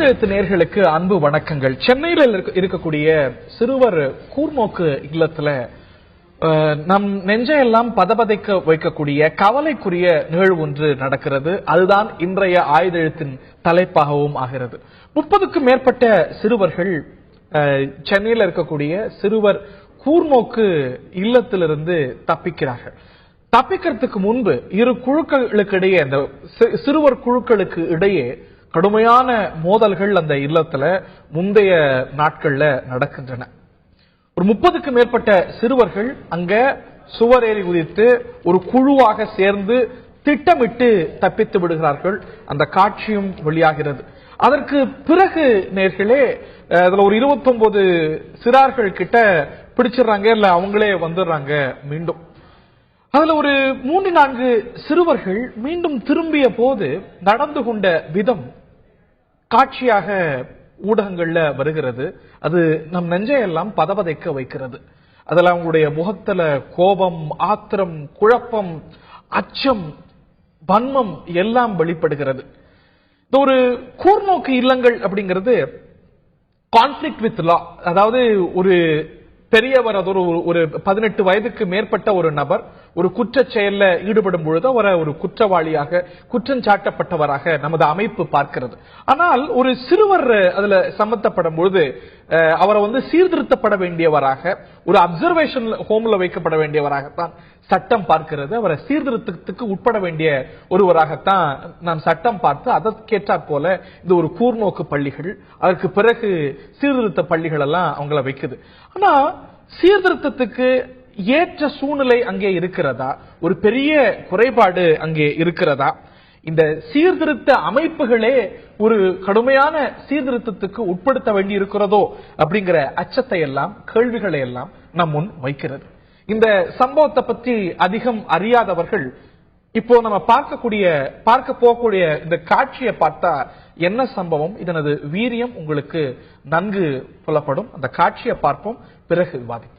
ஆயுதெழுத்து நேயர்களுக்கு அன்பு வணக்கங்கள். சென்னையில் இருக்கக்கூடிய சிறுவர் கூர்நோக்கு இல்லத்துல நம் நெஞ்சையெல்லாம் பதபதைக்க வைக்கக்கூடிய கவலைக்குரிய நிகழ்வு ஒன்று நடக்கிறது. அதுதான் இன்றைய ஆயுதெழுத்தின் தலைப்பாகவும் ஆகிறது. 30க்கும் மேற்பட்ட சிறுவர்கள் சென்னையில் இருக்கக்கூடிய சிறுவர் கூர்நோக்கு இல்லத்திலிருந்து தப்பிக்கிறார்கள். தப்பிக்கிறதுக்கு முன்பு இரு குழுக்களுக்கு இடையே, அந்த சிறுவர் குழுக்களுக்கு இடையே கடுமையான மோதல்கள் அந்த இல்லத்துல முந்தைய நாட்கள்ல நடக்கின்றன. ஒரு 30க்கும் மேற்பட்ட சிறுவர்கள் அங்க சுவரேறி குதித்து ஒரு குழுவாக சேர்ந்து திட்டமிட்டு தப்பித்து விடுகிறார்கள். அந்த காட்சியும் வெளியாகிறது. அதற்கு பிறகு நேர்களே அதுல ஒரு 29 சிறார்கள் கிட்ட பிடிச்சிடறாங்க, இல்ல அவங்களே வந்துடுறாங்க மீண்டும். அதுல ஒரு 3-4 சிறுவர்கள் மீண்டும் திரும்பிய போது நடந்து கொண்ட விதம் காட்சியாக ஊடகங்கள்ல வருகிறது. அது நம் நெஞ்சையெல்லாம் பதபதைக்க வைக்கிறது. அதுல அவங்களுடைய முகத்துல கோபம், ஆத்திரம், குழப்பம், அச்சம், வன்மம் எல்லாம் வெளிப்படுகிறது. இந்த ஒரு கூர்நோக்கு இல்லங்கள் அப்படிங்கிறது கான்ஃபிளிக்ட் வித் லா, அதாவது ஒரு பெரியவர், அது ஒரு 18 வயதுக்கு மேற்பட்ட ஒரு நபர் ஒரு குற்ற செயல்ல ஈடுபடும் பொழுது அவரை ஒரு குற்றவாளியாக, குற்றம் சாட்டப்பட்டவராக நமது அமைப்பு பார்க்கிறது. ஆனால் ஒரு சிறுவர் அதுல சம்பந்தப்படும் பொழுது அவரை சீர்திருத்தப்பட வேண்டியவராக, ஒரு அப்சர்வேஷன் ஹோம்ல வைக்கப்பட வேண்டியவராகத்தான் சட்டம் பார்க்கிறது. அவரை சீர்திருத்தத்துக்கு உட்பட வேண்டிய ஒருவராகத்தான் நாம் சட்டம் பார்த்து அதற்கேற்றா போல இது ஒரு கூர்நோக்கு பள்ளிகள், அதற்கு பிறகு சீர்திருத்த பள்ளிகள் எல்லாம் அவங்கள வைக்குது. ஆனா சீர்திருத்தத்துக்கு ஏற்ற சூழ்நிலை அங்கே இருக்கிறதா? ஒரு பெரிய குறைபாடு அங்கே இருக்கிறதா? இந்த சீர்திருத்த அமைப்புகளே ஒரு கடுமையான சீர்திருத்தத்துக்கு உட்படுத்த வேண்டி இருக்கிறதோ அப்படிங்கிற அச்சத்தை எல்லாம், கேள்விகளை எல்லாம் நம் முன் வைக்கிறது. இந்த சம்பவத்தை பற்றி அதிகம் அறியாதவர்கள் இப்போ நம்ம பார்க்க போகக்கூடிய இந்த காட்சியை பார்த்தா என்ன சம்பவம், இதனது வீரியம் உங்களுக்கு நன்கு புலப்படும். அந்த காட்சியை பார்ப்போம், பிறகு விவாதிப்போம்.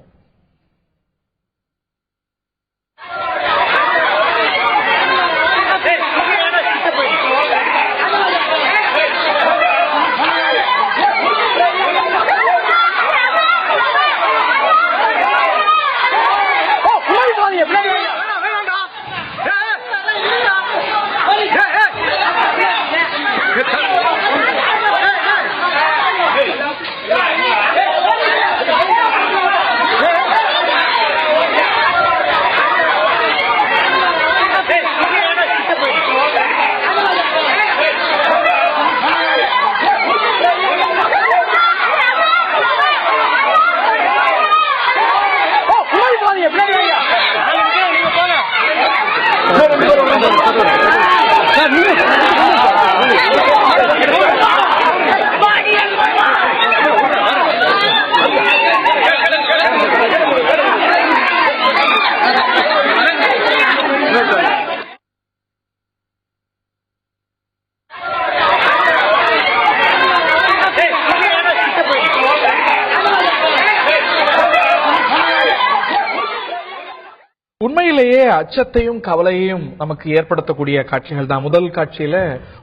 உண்மையிலேயே அச்சத்தையும் கவலையையும் நமக்கு ஏற்படுத்தக்கூடிய காட்சிகள் தான். முதல் காட்சியில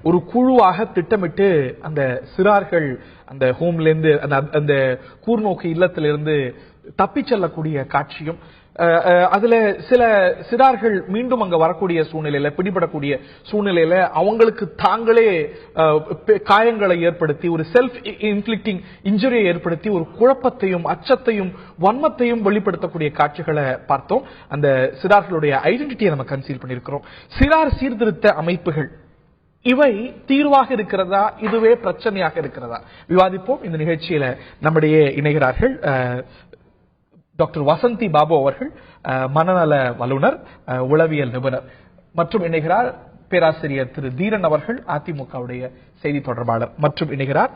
ஒரு குழுவாக திட்டமிட்டு அந்த சிறார்கள் அந்த ஹோம்ல இருந்து, அந்த கூர்நோக்கு இல்லத்திலிருந்து தப்பி செல்லக்கூடிய காட்சியும், அதுல சில சிறார்கள் மீண்டும் அங்க வரக்கூடிய சூழ்நிலையில, பிடிபடக்கூடிய சூழ்நிலையில அவங்களுக்கு தாங்களே காயங்களை ஏற்படுத்தி, ஒரு செல்ஃப் இன்ஃபிளிக்டிங் இன்ஜுரியை ஏற்படுத்தி ஒரு குழப்பத்தையும் அச்சத்தையும் வன்மத்தையும் வெளிப்படுத்தக்கூடிய காட்சிகளை பார்த்தோம். அந்த சிறார்களுடைய ஐடென்டிட்டியை நம்ம கன்சீல் பண்ணியிருக்கிறோம். சிறார் சீர்திருத்த அமைப்புகள் இவை தீர்வாக இருக்கிறதா, இதுவே பிரச்சனையாக இருக்கிறதா, விவாதிப்போம். இந்த நிகழ்ச்சியில நம்முடைய இணைகிறார்கள் டாக்டர் வசந்தி பாபு அவர்கள், மனநல வல்லுநர், உளவியல் நிபுணர், மற்றும் இணைகிறார் பேராசிரியர் திரு தீரன் அவர்கள், அதிமுகவுடைய செய்தி தொடர்பாளர், மற்றும் இணைகிறார்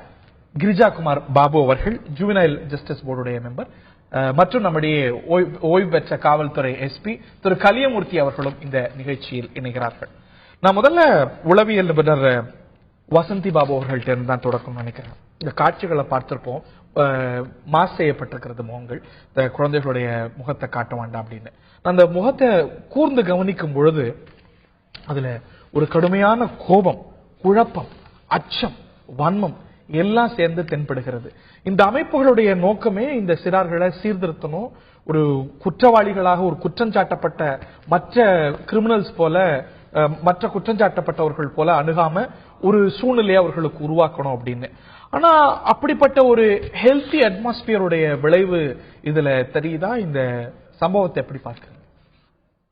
கிரிஜாகுமார் பாபு அவர்கள், ஜுவனைல் ஜஸ்டிஸ் போர்டுடைய மெம்பர், மற்றும் நம்முடைய ஓய்வு பெற்ற காவல்துறை எஸ்பி திரு கலியமூர்த்தி அவர்களும் இந்த நிகழ்ச்சியில் இணைகிறார்கள். நான் முதல்ல உளவியல் நிபுணர் வசந்தி பாபு அவர்கள்ட்ட இருந்து தான் தொடக்கம் நினைக்கிறேன். இந்த காட்சிகளை பார்த்திருப்போம், மாஸ் செய்யப்பட்டிருக்கிறது முகங்கள், இந்த குழந்தைகளுடைய முகத்தை காட்ட வேண்டாம் அப்படின்னு. அந்த முகத்தை கூர்ந்து கவனிக்கும் பொழுது அதுல ஒரு கடுமையான கோபம், குழப்பம், அச்சம், வன்மம் எல்லாம் சேர்ந்து தென்படுகிறது. இந்த அமைப்புகளுடைய நோக்கமே இந்த சிறார்களை சீர்திருத்தணும், ஒரு குற்றவாளிகளாக ஒரு குற்றஞ்சாட்டப்பட்ட மற்ற கிரிமினல்ஸ் போல மற்ற குற்றஞ்சாட்டப்பட்டவர்கள் போல அணுகாம ஒரு சூழ்நிலையை அவர்களுக்கு உருவாக்கணும் அப்படின்னு. ஆனா அப்படிப்பட்ட ஒரு ஹெல்த்தி அட்மாஸ்பியருடைய விளைவு இதுல தெரியுதா? இந்த சம்பவத்தை எப்படி பார்க்க?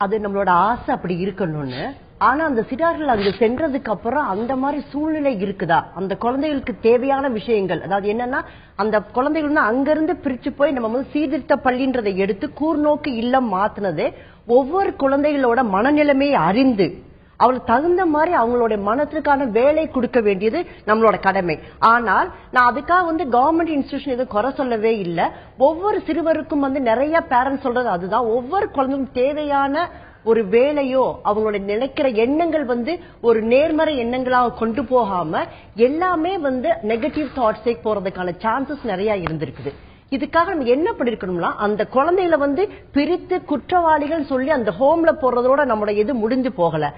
அது நம்மளோட ஆசை அப்படி இருக்கணும்னு. ஆனா அந்த சிறார்கள் அங்கு சென்றதுக்கு அப்புறம் அந்த மாதிரி சூழ்நிலை இருக்குதா? அந்த குழந்தைகளுக்கு தேவையான விஷயங்கள், அதாவது என்னன்னா அந்த குழந்தைகள் அங்கிருந்து பிரிச்சு போய் நம்ம சீர்திருத்த பள்ளின்றதை எடுத்து கூர்நோக்கு இல்லம் மாத்தினது ஒவ்வொரு குழந்தைகளோட மனநிலைமையை அறிந்து அவளுக்கு தகுந்த மாதிரி அவங்களுடைய மனத்திற்கான வேலை கொடுக்க வேண்டியது நம்மளோட கடமை. ஆனால் நான் அதுக்காக கவர்மெண்ட் இன்ஸ்டிடியூஷன் எதுவும் குறை சொல்லவே இல்லை. ஒவ்வொரு சிறுவருக்கும் நிறைய பேரண்ட்ஸ் சொல்றது அதுதான், ஒவ்வொரு குழந்தைக்கும் தேவையான ஒரு வேலையோ அவங்களோட நினைக்கிற எண்ணங்கள் ஒரு நேர்மறை எண்ணங்களாக கொண்டு போகாம எல்லாமே நெகட்டிவ் தாட்ஸே போறதுக்கான சான்சஸ் நிறைய இருந்திருக்குது. இதுக்காக நம்ம என்ன பண்ணிருக்கணும்னா அந்த குழந்தைகளை பிரித்து குற்றவாளிகள் சொல்லி அந்த ஹோம்ல போறதோட நம்மளோட எது முடிஞ்சு போகல.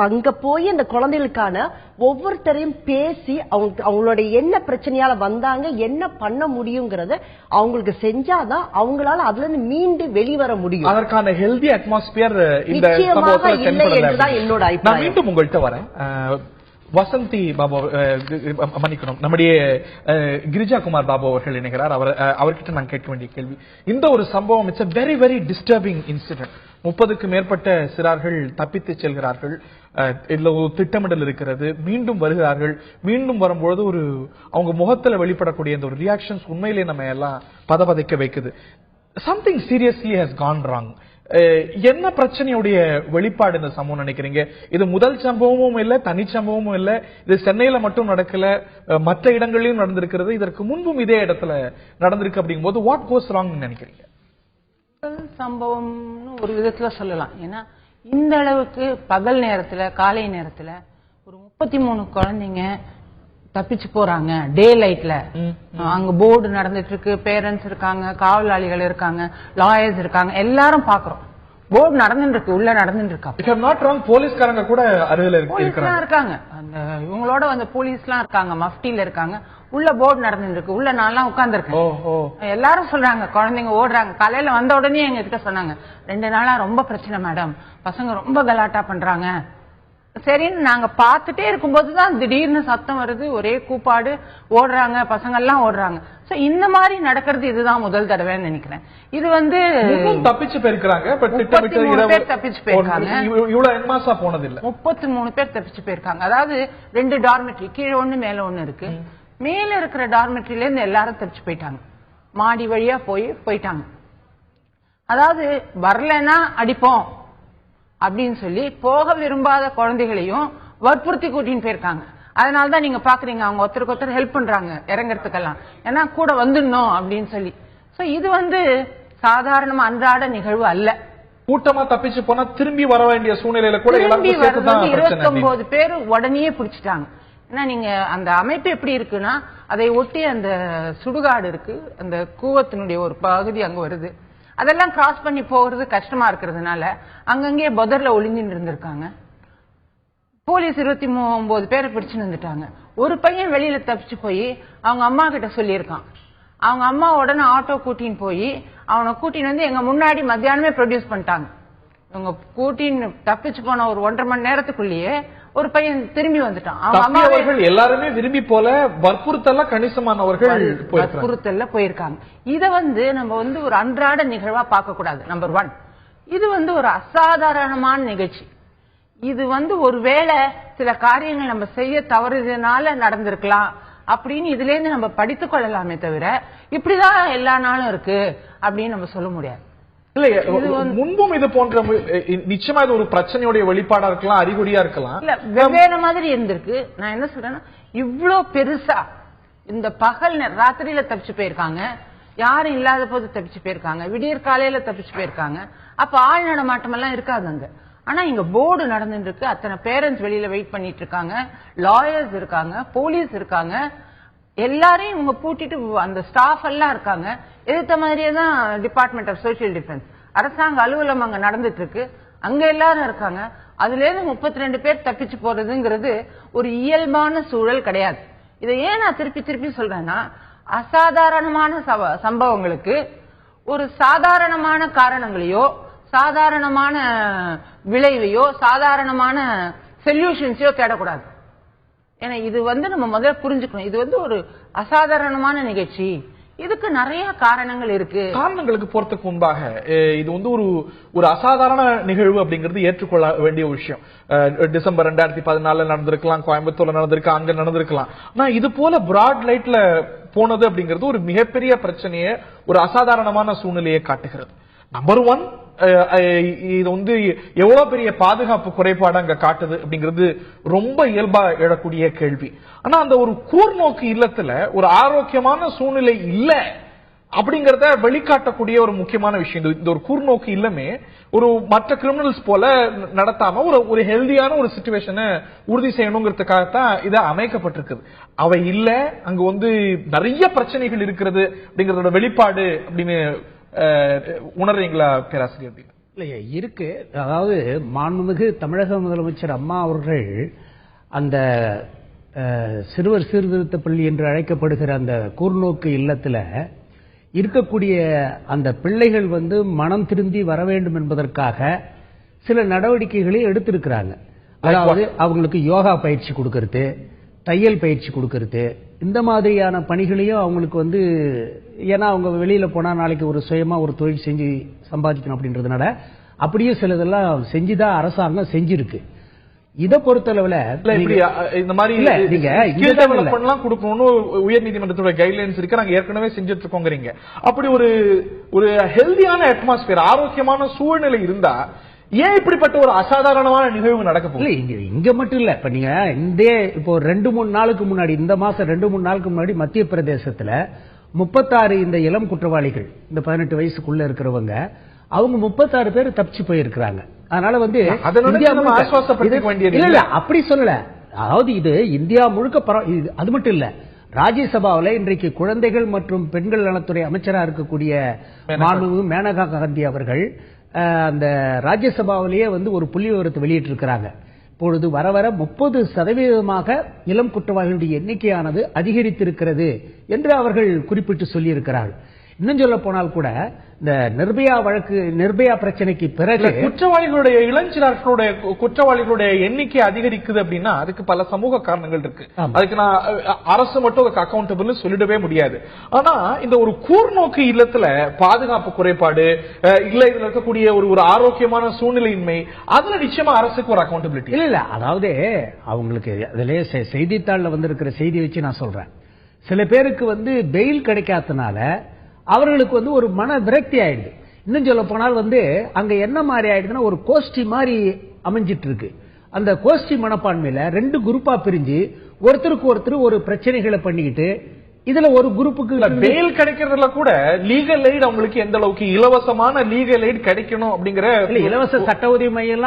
அங்க போய் அந்த குழந்தைகளுக்கான ஒவ்வொருத்தரையும் பேசி அவங்களுடைய என்ன பிரச்சனையால வந்தாங்க, என்ன பண்ண முடியுங்கிறத அவங்களுக்கு செஞ்சாதான் அவங்களால அதுல இருந்து மீண்டு வெளிவர முடியும். அதற்கான ஹெல்தி அட்மாஸ்பியர் நிச்சயமாக இல்லை என்றுதான் என்னோட அபிப்பிராயம். மீண்டும் உங்கள்கிட்ட வரேன். வசந்தி பாபு, மன்னிக்கணும், நம்முடைய கிரிஜா குமார் பாபு அவர்கள் இணைகிறார். அவர்கிட்ட நான் கேட்க வேண்டிய கேள்வி, இந்த ஒரு சம்பவம் it's a very very disturbing incident. 30க்கு மேற்பட்ட சிறார்கள் தப்பித்து செல்கிறார்கள். இதுல ஒரு திட்டமிடல் இருக்கிறது. மீண்டும் வருகிறார்கள். மீண்டும் வரும்பொழுது அவங்க முகத்துல வெளிப்படக்கூடிய இந்த ஒரு ரியாக்ஷன்ஸ் உண்மையிலே நம்ம எல்லாம் பதபதைக்க வைக்குது. Something seriously has gone wrong. என்ன பிரச்சனையுடைய வெளிப்பாடு இந்த சம்பவம் நினைக்கிறீங்க? இது முதல் சம்பவமும் இல்ல, தனி சம்பவமும் இல்ல, இது சென்னையில மட்டும் நடக்கல, மற்ற இடங்களிலும் நடந்திருக்கிறது. இதற்கு முன்பும் இதே இடத்துல நடந்திருக்கு. அப்படிங்கும் போது வாட் கோஸ் ராங் நினைக்கிறீங்க? சம்பவம்னு ஒரு விதத்துல சொல்லலாம். ஏன்னா இந்த அளவுக்கு பகல் நேரத்துல, காலை நேரத்துல ஒரு 33 குழந்தைங்க தப்பிச்சு போறாங்க. டே லைட்ல அங்க போர்டு நடந்துட்டு இருக்கு, பேரண்ட்ஸ் இருக்காங்க, காவலாளிகள் இருக்காங்க, லாயர்ஸ் இருக்காங்க, எல்லாரும் பாக்குறோம். போர்டு நடந்துட்டு இருக்கு, உள்ள நடந்துட்டு இருக்கா. போலீஸ்காரங்க கூட அருகில இருக்காங்க. அந்த இவங்களோட போலீஸ் எல்லாம் இருக்காங்க, மஃப்டில இருக்காங்க. உள்ள போர்டு நடந்துட்டு இருக்கு. உள்ள நான் உட்கார்ந்து இருக்கேன். எல்லாரும் சொல்றாங்க குழந்தைங்க ஓடுறாங்க. காலையில வந்த உடனே எங்க கிட்ட சொன்னாங்க, 2 நாளா ரொம்ப பிரச்சனை மேடம், பசங்க ரொம்ப கலாட்டா பண்றாங்க. சரின்னு நாங்க பாத்துட்டே இருக்கும்போதுதான் திடீர்னு சத்தம் வருது, ஒரே கூப்பாடு, ஓடுறாங்க, பசங்க எல்லாம் ஓடுறாங்க. சோ இந்த மாதிரி நடக்கிறது இதுதான் முதல் தடவைன்னு நினைக்கிறேன். இது தப்பிச்சு போயிருக்காங்க. 33 பேர் தப்பிச்சு போயிருக்காங்க. 33 பேர் தப்பிச்சு போயிருக்காங்க. அதாவது 2 டார்மெட்ரி, கீழே ஒண்ணு மேல ஒண்ணு இருக்கு. மேல இருக்கிற டார்மெட்ரில இருந்து எல்லாரும் தப்பிச்சு போயிட்டாங்க. மாடி வழியா போயிட்டாங்க. அதாவது வரலன்னா அடிப்போம் அப்படின்னு சொல்லி போக விரும்பாத குழந்தைகளையும் வற்புறுத்தி கூட்டின்னு போயிருக்காங்க. அதனாலதான் நீங்க பாக்குறீங்க அவங்க ஒருத்தருக்கு ஒருத்தர் ஹெல்ப் பண்றாங்க இறங்கறதுக்கெல்லாம், ஏன்னா கூட வந்துடணும் அப்படின்னு சொல்லி. சோ இது சாதாரணமா அன்றாட நிகழ்வு அல்ல. கூட்டமா தப்பிச்சு போனா திரும்பி வர வேண்டிய சூழ்நிலையில கூட 29 பேர் உடனே பிடிச்சிட்டாங்க. ஏன்னா நீங்க அந்த அமைப்பு எப்படி இருக்குன்னா, அதை ஒட்டி அந்த சுடுகாடு இருக்கு, அந்த கூவத்தினுடைய ஒரு பகுதி அங்க வருது. அதெல்லாம் கிராஸ் பண்ணி போகிறது கஷ்டமா இருக்கிறதுனால அங்கங்கே பொதர்ல ஒளிஞ்சின்னு இருந்திருக்காங்க. போலீஸ் 29 பேரை பிடிச்சு வந்துட்டாங்க. ஒரு பையன் வெளியில தப்பிச்சு போய் அவங்க அம்மா கிட்ட சொல்லியிருக்கான். அவங்க அம்மா உடனே ஆட்டோ கூட்டின்னு போய் அவனை கூட்டின்னு எங்க முன்னாடி மத்தியானமே ப்ரொடியூஸ் பண்ணிட்டாங்க. இவங்க கூட்டின்னு தப்பிச்சு போன ஒரு 1.5 மணி நேரத்துக்குள்ளேயே ஒரு பையன் திரும்பி வந்துட்டான். அவங்க அம்மா எல்லாருமே விரும்பி போல வற்புறுத்தல்ல கணிசமானவர்கள் வற்புறுத்தல்ல போயிருக்காங்க. இத நம்ம ஒரு அன்றாட நிகழ்வா பார்க்க கூடாது. நம்பர் 1, இது ஒரு அசாதாரணமான நிகழ்ச்சி. இது ஒருவேளை சில காரியங்கள் நம்ம செய்ய தவறுதனால நடந்திருக்கலாம் அப்படின்னு இதுல இருந்து நம்ம படித்துக் கொள்ளலாமே தவிர இப்படிதான் எல்லா நாளும் இருக்கு அப்படின்னு நம்ம சொல்ல முடியாது. முன்பும் இது போன்ற நிச்சயமா இது ஒரு பிரச்சனையுடைய வெளிப்பாடா இருக்கலாம், அறிகுறியா இருக்கலாம். இல்ல வெவ்வேறு மாதிரி இருந்திருக்கு. நான் என்ன சொல்றேன்னா, இவ்வளவு பெருசா இந்த பகல் ராத்திரியில தப்பிச்சு போயிருக்காங்க, யாரும் இல்லாத போது தப்பிச்சு போயிருக்காங்க, விடியற் காலையில தப்பிச்சு போயிருக்காங்க. அப்ப ஆள் நடமாட்டம் எல்லாம் இருக்காது அங்க. ஆனா இங்க போர்டு நடந்துட்டு இருக்கு, அத்தனை பேரண்ட்ஸ் வெளியில வெயிட் பண்ணிட்டு இருக்காங்க, லாயர்ஸ் இருக்காங்க, போலீஸ் இருக்காங்க, எல்லாரையும் இவங்க பூட்டிட்டு அந்த ஸ்டாஃப் எல்லாம் இருக்காங்க. எதிர்த்த மாதிரியே தான் டிபார்ட்மெண்ட் ஆஃப் சோசியல் டிஃபென்ஸ் அரசாங்க அலுவலகம் அங்க நடந்துட்டு இருக்கு, அங்க எல்லாரும் இருக்காங்க. அதுல இருந்து 32 பேர் தப்பிச்சு போறதுங்கிறது ஒரு இயல்பான சூழல் கிடையாது. இதை ஏன் நான் திருப்பி திருப்பி சொல்றேன்னா, அசாதாரணமான சம்பவங்களுக்கு ஒரு சாதாரணமான காரணங்களையோ சாதாரணமான விளைவையோ சாதாரணமான சொல்யூஷன்ஸையோ தேடக்கூடாது. ஏன்னா இது நம்ம முதல்ல புரிஞ்சுக்கணும், இது ஒரு அசாதாரணமான நிகழ்ச்சி, இதுக்கு நிறைய காரணங்கள் இருக்கு. காரணங்களுக்கு போறதுக்கு முன்பாக இது ஒரு அசாதாரண நிகழ்வு அப்படிங்கிறது ஏற்றுக்கொள்ள வேண்டிய விஷயம். டிசம்பர் 2014 நடந்திருக்கலாம், கோயம்புத்தூர்ல நடந்திருக்கு, அங்க நடந்திருக்கலாம். ஆனா இது போல பிராட் லைட்ல போனது அப்படிங்கிறது ஒரு மிகப்பெரிய பிரச்சனையை, ஒரு அசாதாரணமான சூழ்நிலையை காட்டுகிறது. நம்பர் 1, இது எவ்வளவு பெரிய பாதுகாப்பு குறைபாடு அங்க காட்டுது அப்படிங்கிறது ரொம்ப இயல்பா எழக்கூடிய கேள்வி. ஆனா அந்த ஒரு கூர்நோக்கு இல்லத்துல ஒரு ஆரோக்கியமான சூழ்நிலை இல்ல அப்படிங்கறத வெளிக்காட்டக்கூடிய ஒரு முக்கியமான விஷயம். இந்த ஒரு கூர்நோக்கு இல்லமே ஒரு மற்ற கிரிமினல்ஸ் போல நடத்தாம ஒரு ஹெல்தியான ஒரு சிச்சுவேஷனை உறுதி செய்யணுங்கிறதுக்காகத்தான் இதை அமைக்கப்பட்டிருக்குது. அவை இல்ல, அங்க நிறைய பிரச்சனைகள் இருக்கிறது அப்படிங்கறதோட வெளிப்பாடு அப்படின்னு உணர்றீங்களா பேராசிரியர்? இல்லையா இருக்கு. அதாவது மாண்புமிகு தமிழக முதலமைச்சர் அம்மா அவர்கள் அந்த சிறுவர் சீர்திருத்த பள்ளி என்று அழைக்கப்படுகிற அந்த கூர்நோக்கு இல்லத்துல இருக்கக்கூடிய அந்த பிள்ளைகள் மனம் திருந்தி வர வேண்டும் என்பதற்காக சில நடவடிக்கைகளை எடுத்திருக்கிறாங்க. அதாவது அவங்களுக்கு யோகா பயிற்சி கொடுக்கறது, தையல் பயிற்சி கொடுக்கறது, இந்த மாதிரியான பணிகளையும் அவங்களுக்கு ஏன்னா அவங்க வெளியில போனா நாளைக்கு ஒரு சுயமா ஒரு தொழில் செஞ்சு சம்பாதிக்கணும் அப்படின்றதுனால அப்படியே சிலதெல்லாம் செஞ்சுதான் அரசாங்கம் செஞ்சிருக்கு. இதை பொறுத்தளவுல இந்த மாதிரி கொடுக்கணும்னு உயர் நீதிமன்றத்தோட கைட்லைன்ஸ் இருக்கு, நாங்க ஏற்கனவே செஞ்சுட்டு இருக்கோங்கிறீங்க. அப்படி ஒரு ஹெல்தியான அட்மாஸ்பியர், ஆரோக்கியமான சூழ்நிலை இருந்தா ஏன் இப்படிப்பட்ட ஒரு அசாதாரணமான நிகழ்வு நடக்க போகுது? இங்க மட்டும் இல்ல. இப்ப நீங்க இப்போ 2-3 நாளுக்கு முன்னாடி, இந்த மாசம் 2-3 நாளுக்கு முன்னாடி மத்திய பிரதேசத்துல 36 இந்த இளம் குற்றவாளிகள், இந்த 18 வயசுக்குள்ள இருக்கிறவங்க, அவங்க 36 பேர் தப்பிச்சு போயிருக்கிறாங்க. அதனால இல்ல அப்படி சொல்லல. அதாவது இது இந்தியா முழுக்க அது மட்டும் இல்ல. ராஜ்யசபாவில் இன்றைக்கு குழந்தைகள் மற்றும் பெண்கள் நலத்துறை அமைச்சராக இருக்கக்கூடிய மாண்புமிகு மேனகா காந்தி அவர்கள் அந்த ராஜ்யசபாவிலேயே ஒரு புள்ளி விவரத்தை வெளியிட்டு இருக்கிறாங்க. இப்பொழுது வர வர 30% இளம் குற்றவாளிகளுடைய எண்ணிக்கையானது அதிகரித்திருக்கிறது என்று அவர்கள் குறிப்பிட்டு சொல்லியிருக்கிறார்கள். இன்னும் சொல்ல போனால் கூட இந்த நிர்பயா பிரச்சனைக்கு பிறகு குற்றவாளிகளுடைய இளஞ்சிறார்களுடைய குற்றவாளிகளுடைய எண்ணிக்கை அதிகரிக்குது அப்படின்னா அதுக்கு பல சமூக காரணங்கள் இருக்கு. அதுக்கு நான் அரசு மட்டும் அக்கௌண்டபிள் சொல்லிடவே முடியாது. ஆனா இந்த ஒரு கூர்நோக்கு இல்லத்துல பாதுகாப்பு குறைபாடு இல்ல, இதுல இருக்கக்கூடிய ஒரு ஆரோக்கியமான சூழ்நிலையின்மை, அதுல நிச்சயமா அரசுக்கு ஒரு அக்கௌண்டபிலிட்டி இல்ல. அதாவது அவங்களுக்கு அதிலே செய்தித்தாள்ல வந்திருக்கிற செய்தி வச்சு நான் சொல்றேன். சில பேருக்கு பெயில் கிடைக்காதனால அவர்களுக்கு ஒரு மன விரக்தி ஆயிடுது. இன்னும் சொல்ல போனால் அங்க என்ன மாதிரி ஆயிடுதுன்னா ஒரு கோஷ்டி மாதிரி அமைஞ்சிட்டு இருக்கு. அந்த கோஷ்டி மனப்பான்மையில 2 குரூப்பா பிரிஞ்சு ஒருத்தருக்கு ஒருத்தர் ஒரு பிரச்சனைகளை பண்ணிக்கிட்டு, இதுல ஒரு குரூப்புக்கு பெயில் கிடைக்கிறதுல கூட லீகல் எய்ட் அவங்களுக்கு எந்த அளவுக்கு இலவசமான லீகல் எய்ட் கிடைக்கணும் அப்படிங்கிற இலவச சட்ட உதவி மையம்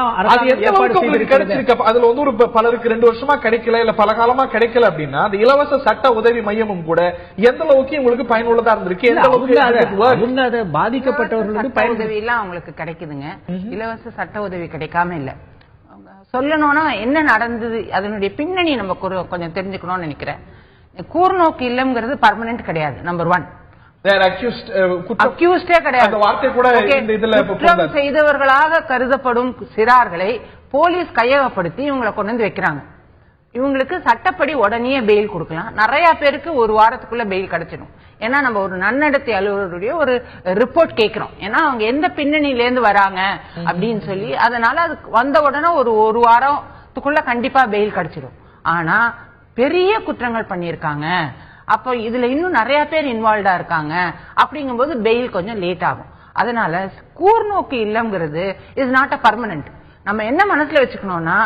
கிடைச்சிருக்கு. அதுல ஒரு பலருக்கு 2 வருஷமா கிடைக்கல, இல்ல பல காலமா கிடைக்கல அப்படின்னா அந்த இலவச சட்ட உதவி மையமும் கூட எந்த அளவுக்கு உங்களுக்கு பயனுள்ளதா இருந்திருக்கு, எந்த அளவுக்கு பாதிக்கப்பட்டவர்களுக்கு பயன் உதவி எல்லாம் அவங்களுக்கு கிடைக்குதுங்க. இலவச சட்ட உதவி கிடைக்காம இல்ல. சொல்லணும்னா என்ன நடந்தது, அதனுடைய பின்னணி நம்ம கொஞ்சம் தெரிஞ்சுக்கணும்னு நினைக்கிறேன். கூர்நோக்கு இல்லம்ங்கிறது பர்மனன்ட் கிடையாது. நம்பர் 1 அக்யூஸ்டே கிடையாது. குற்றம் செய்தவர்களாக கருதப்படும் சிறார்களை போலீஸ் கையகப்படுத்தி இவங்களை கொண்டு வைக்கிறாங்க. இவங்களுக்கு சட்டப்படி உடனே பெயில் கொடுக்கலாம். நிறைய பேருக்கு 1 வாரத்துக்குள்ள பெயில் கிடைச்சிடும். ஏன்னா நம்ம ஒரு நன்னடத்தை அலுவலருடைய ஒரு ரிப்போர்ட் கேட்கிறோம். ஏன்னா அவங்க எந்த பின்னணியில இருந்து வராங்க அப்படின்னு சொல்லி, அதனால அது வந்த உடனே ஒரு வாரத்துக்குள்ள கண்டிப்பா பெயில் கிடைச்சிடும். ஆனா பெரிய குற்றங்கள் பண்ணியிருக்காங்க, அப்ப இதுல இன்னும் நிறைய பேர் இன்வால்வ்டா இருக்காங்க அப்படிங்கும்போது பெயில் கொஞ்சம் லேட் ஆகும். அதனால கூர்நோக்கு இல்லம்ங்கிறது இஸ் நாட் அ பர்மனன்ட். நம்ம என்ன மனசுல வச்சுக்கணும்னா,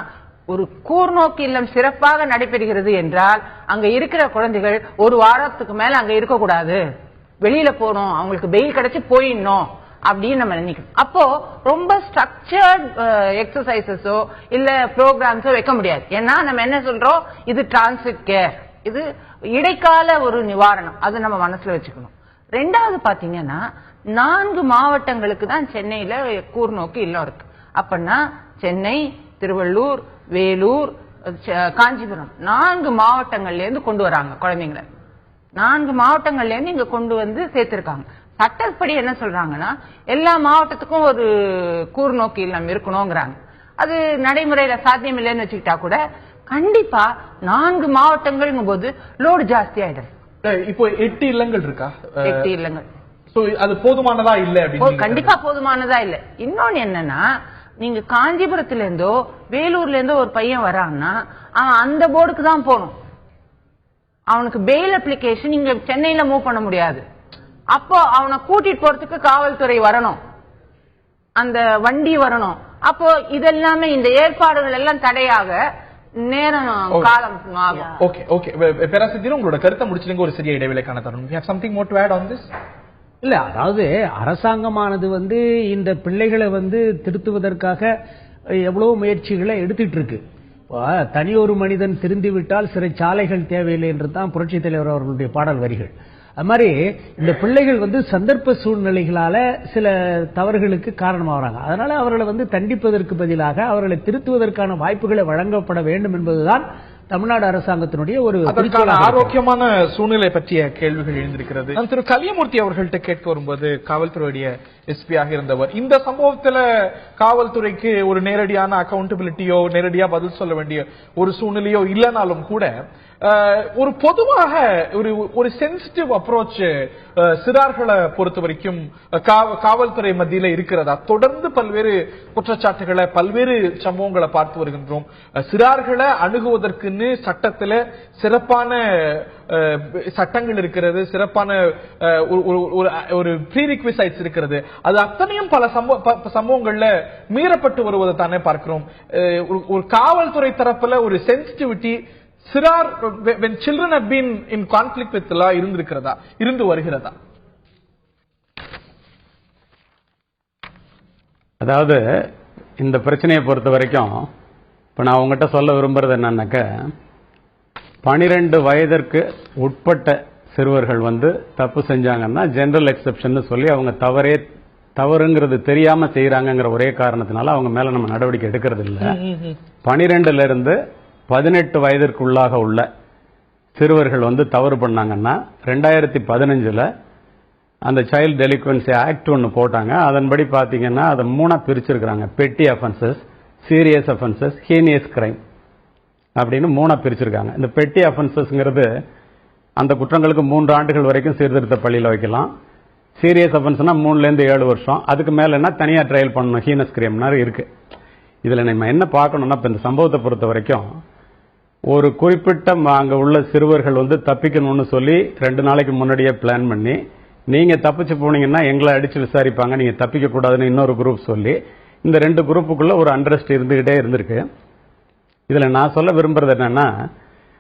ஒரு கூர்நோக்கு இல்லம் சிறப்பாக நடைபெறுகிறது என்றால் அங்க இருக்கிற குழந்தைகள் 1 வாரத்துக்கு மேல அங்க இருக்கக்கூடாது, வெளியில போகணும், அவங்களுக்கு பெயில் கிடைச்சு போயிடணும் அப்படின்னு நம்ம நினைக்கணும். அப்போ ரொம்ப ஸ்ட்ரக்சர்ட் எக்ஸசைசஸோ இல்ல ப்ரோக்ராம்ஸோ வைக்க முடியாது. ஏன்னா நம்ம என்ன சொல்றோம், இது டிரான்சிட் கேர், இது இடைக்கால ஒரு நிவாரணம், அது நம்ம மனசுல வச்சுக்கணும். 2வது பாத்தீங்கன்னா 4 மாவட்டங்களுக்கு தான் சென்னையில கூர்நோக்கு இல்லம் இருக்கு. அப்படின்னா சென்னை, திருவள்ளூர், வேலூர், காஞ்சிபுரம் 4 மாவட்டங்கள்ல இருந்து கொண்டு வராங்க குழந்தைங்களை. 4 மாவட்டங்கள்ல இருந்து இங்க கொண்டு வந்து சேர்த்திருக்காங்க. சட்டப்படி என்ன சொல்றாங்கன்னா எல்லா மாவட்டத்துக்கும் ஒரு கூர்நோக்கு இல்லம் இருக்கணும்ங்கறாங்க. அது நடைமுறையில சாத்தியம் இல்லைன்னு வச்சுக்கிட்டா கூட கண்டிப்பா 4 மாவட்டங்கள்ங்கும் போது லோடு ஜாஸ்தி ஆயிடும். இப்போ 8 இல்லங்கள் இருக்கா? 8 இல்லங்கள். அது போதுமானதா இல்ல அப்படின்னு? கண்டிப்பா போதுமானதா இல்ல. இன்னொன்னு என்னன்னா, நீங்க காஞ்சிபுரத்துல இருந்தோ வேலூர்ல இருந்தோ ஒரு பையன் வரான்னா அவன் அந்த போர்டுக்கு தான் போகணும். அவனுக்கு பெயில் அப்ளிகேஷன் இங்க சென்னையில மூவ் பண்ண முடியாது. அப்போ அவனை கூட்டிட்டு போறதுக்கு காவல்துறை வரணும், அந்த வண்டி வரணும். அப்போ இதெல்லாமே இந்த ஏற்பாடுகள் எல்லாம் தடையாக நேரம் காலம் ஆகும். ஓகே ஓகே பேராசிரியர், உங்களோட கருத்தை முடிச்சிருங்க. ஒரு சிறிய இடைவேளைக்கான தருணம். You have something more to add on this? இல்ல, அதாவது அரசாங்கமானது இந்த பிள்ளைகளை திருத்துவதற்காக எவ்வளவு முயற்சிகளை எடுத்துட்டு இருக்கு. தனி ஒரு மனிதன் திருந்திவிட்டால் சிறைச்சாலைகள் தேவையில்லை என்று தான் புரட்சித் தலைவர் அவர்களுடைய பாடல் வரிகள். அது மாதிரி இந்த பிள்ளைகள் சந்தர்ப்ப சூழ்நிலைகளால சில தவறுகளுக்கு காரணமாகறாங்க. அதனால அவர்களை தண்டிப்பதற்கு பதிலாக அவர்களை திருத்துவதற்கான வாய்ப்புகளை வழங்கப்பட வேண்டும் என்பதுதான் தமிழ்நாடு அரசாங்கத்தினுடைய ஒரு ஆரோக்கியமான சூழ்நிலை பற்றிய கேள்விகள் எழுந்திருக்கிறது. திரு கலியமூர்த்தி அவர்கள்ட்ட கேட்க வரும்போது, காவல்துறையுடைய எஸ்பியாக இருந்தவர், இந்த சம்பவத்துல காவல்துறைக்கு ஒரு நேரடியான அக்கௌண்டபிலிட்டியோ நேரடியா பதில் சொல்ல வேண்டிய ஒரு சூழ்நிலையோ இல்லைனாலும் கூட ஒரு பொதுவாக ஒரு சென்சிட்டிவ் அப்ரோச் சிறார்களை பொறுத்த வரைக்கும் காவல்துறை மத்தியில இருக்கிறதா? தொடர்ந்து பல்வேறு குற்றச்சாட்டுகளை, பல்வேறு சம்பவங்களை பார்த்து வருகின்றோம். சிறார்களை அணுகுவதற்குன்னு சட்டத்துல சிறப்பான சட்டங்கள் இருக்கிறது, சிறப்பான ஒரு ப்ரீரிக்விசைட்ஸ் இருக்கிறது. அது அத்தனையும் பல சம்பவங்கள்ல மீறப்பட்டு வருவதை தானே பார்க்கிறோம். ஒரு காவல்துறை தரப்புல ஒரு சென்சிட்டிவிட்டி சிறார் when children have been in conflict with law இருந்து வருகிறதா? அதாவது இந்த பிரச்சனையை பொறுத்த வரைக்கும் இப்ப நான் உங்ககிட்ட சொல்ல விரும்புறது என்னன்னாக்க, 12 வயதிற்கு உட்பட்ட சிறுவர்கள் தப்பு செஞ்சாங்கன்னா ஜெனரல் எக்ஸெப்ஷன் சொல்லி அவங்க தவறுங்கிறது தெரியாம செய்யறாங்கிற ஒரே காரணத்தினால அவங்க மேல நம்ம நடவடிக்கை எடுக்கிறது இல்ல. 12ல இருந்து 18 வயதிற்குள்ளாக உள்ள சிறுவர்கள் தவறு பண்ணாங்கன்னா 2015ல அந்த சைல்டு டெலிக்வன்சி ஆக்ட் ஒன்று போட்டாங்க. அதன்படி பாத்தீங்கன்னா அதை 3 பிரிச்சிருக்காங்க. Petty offences, serious offences, heinous crime அப்படின்னு 3 பிரிச்சிருக்காங்க. இந்த பெட்டி அஃபென்சஸ்ங்கிறது அந்த குற்றங்களுக்கு 3 ஆண்டுகள் வரைக்கும் சீர்திருத்த பள்ளியில வைக்கலாம். சீரியஸ் அஃபென்ஸ்னா 3ல இருந்து 7 வருஷம், அதுக்கு மேலன்னா தனியா ட்ரையல் பண்ணணும், ஹீனஸ் கிரைம்னா இருக்கு. இதுல நம்ம என்ன பார்க்கணும்னா, இந்த சம்பவத்தை பொறுத்த வரைக்கும் ஒரு குறிப்பிட்ட அங்க உள்ள சிறுவர்கள் தப்பிக்கணும்னு சொல்லி 2 நாளைக்கு முன்னாடியே பிளான் பண்ணி, நீங்க தப்பிச்சு போனீங்கன்னா எங்களை அடிச்சு விசாரிப்பாங்க, நீங்க தப்பிக்க கூடாதுன்னு இன்னொரு குரூப் சொல்லி இந்த 2 குரூப்புக்குள்ள ஒரு அண்டர்ஸ்ட் இருந்துகிட்டே இருந்திருக்கு. இதுல நான் சொல்ல விரும்புறது என்னன்னா,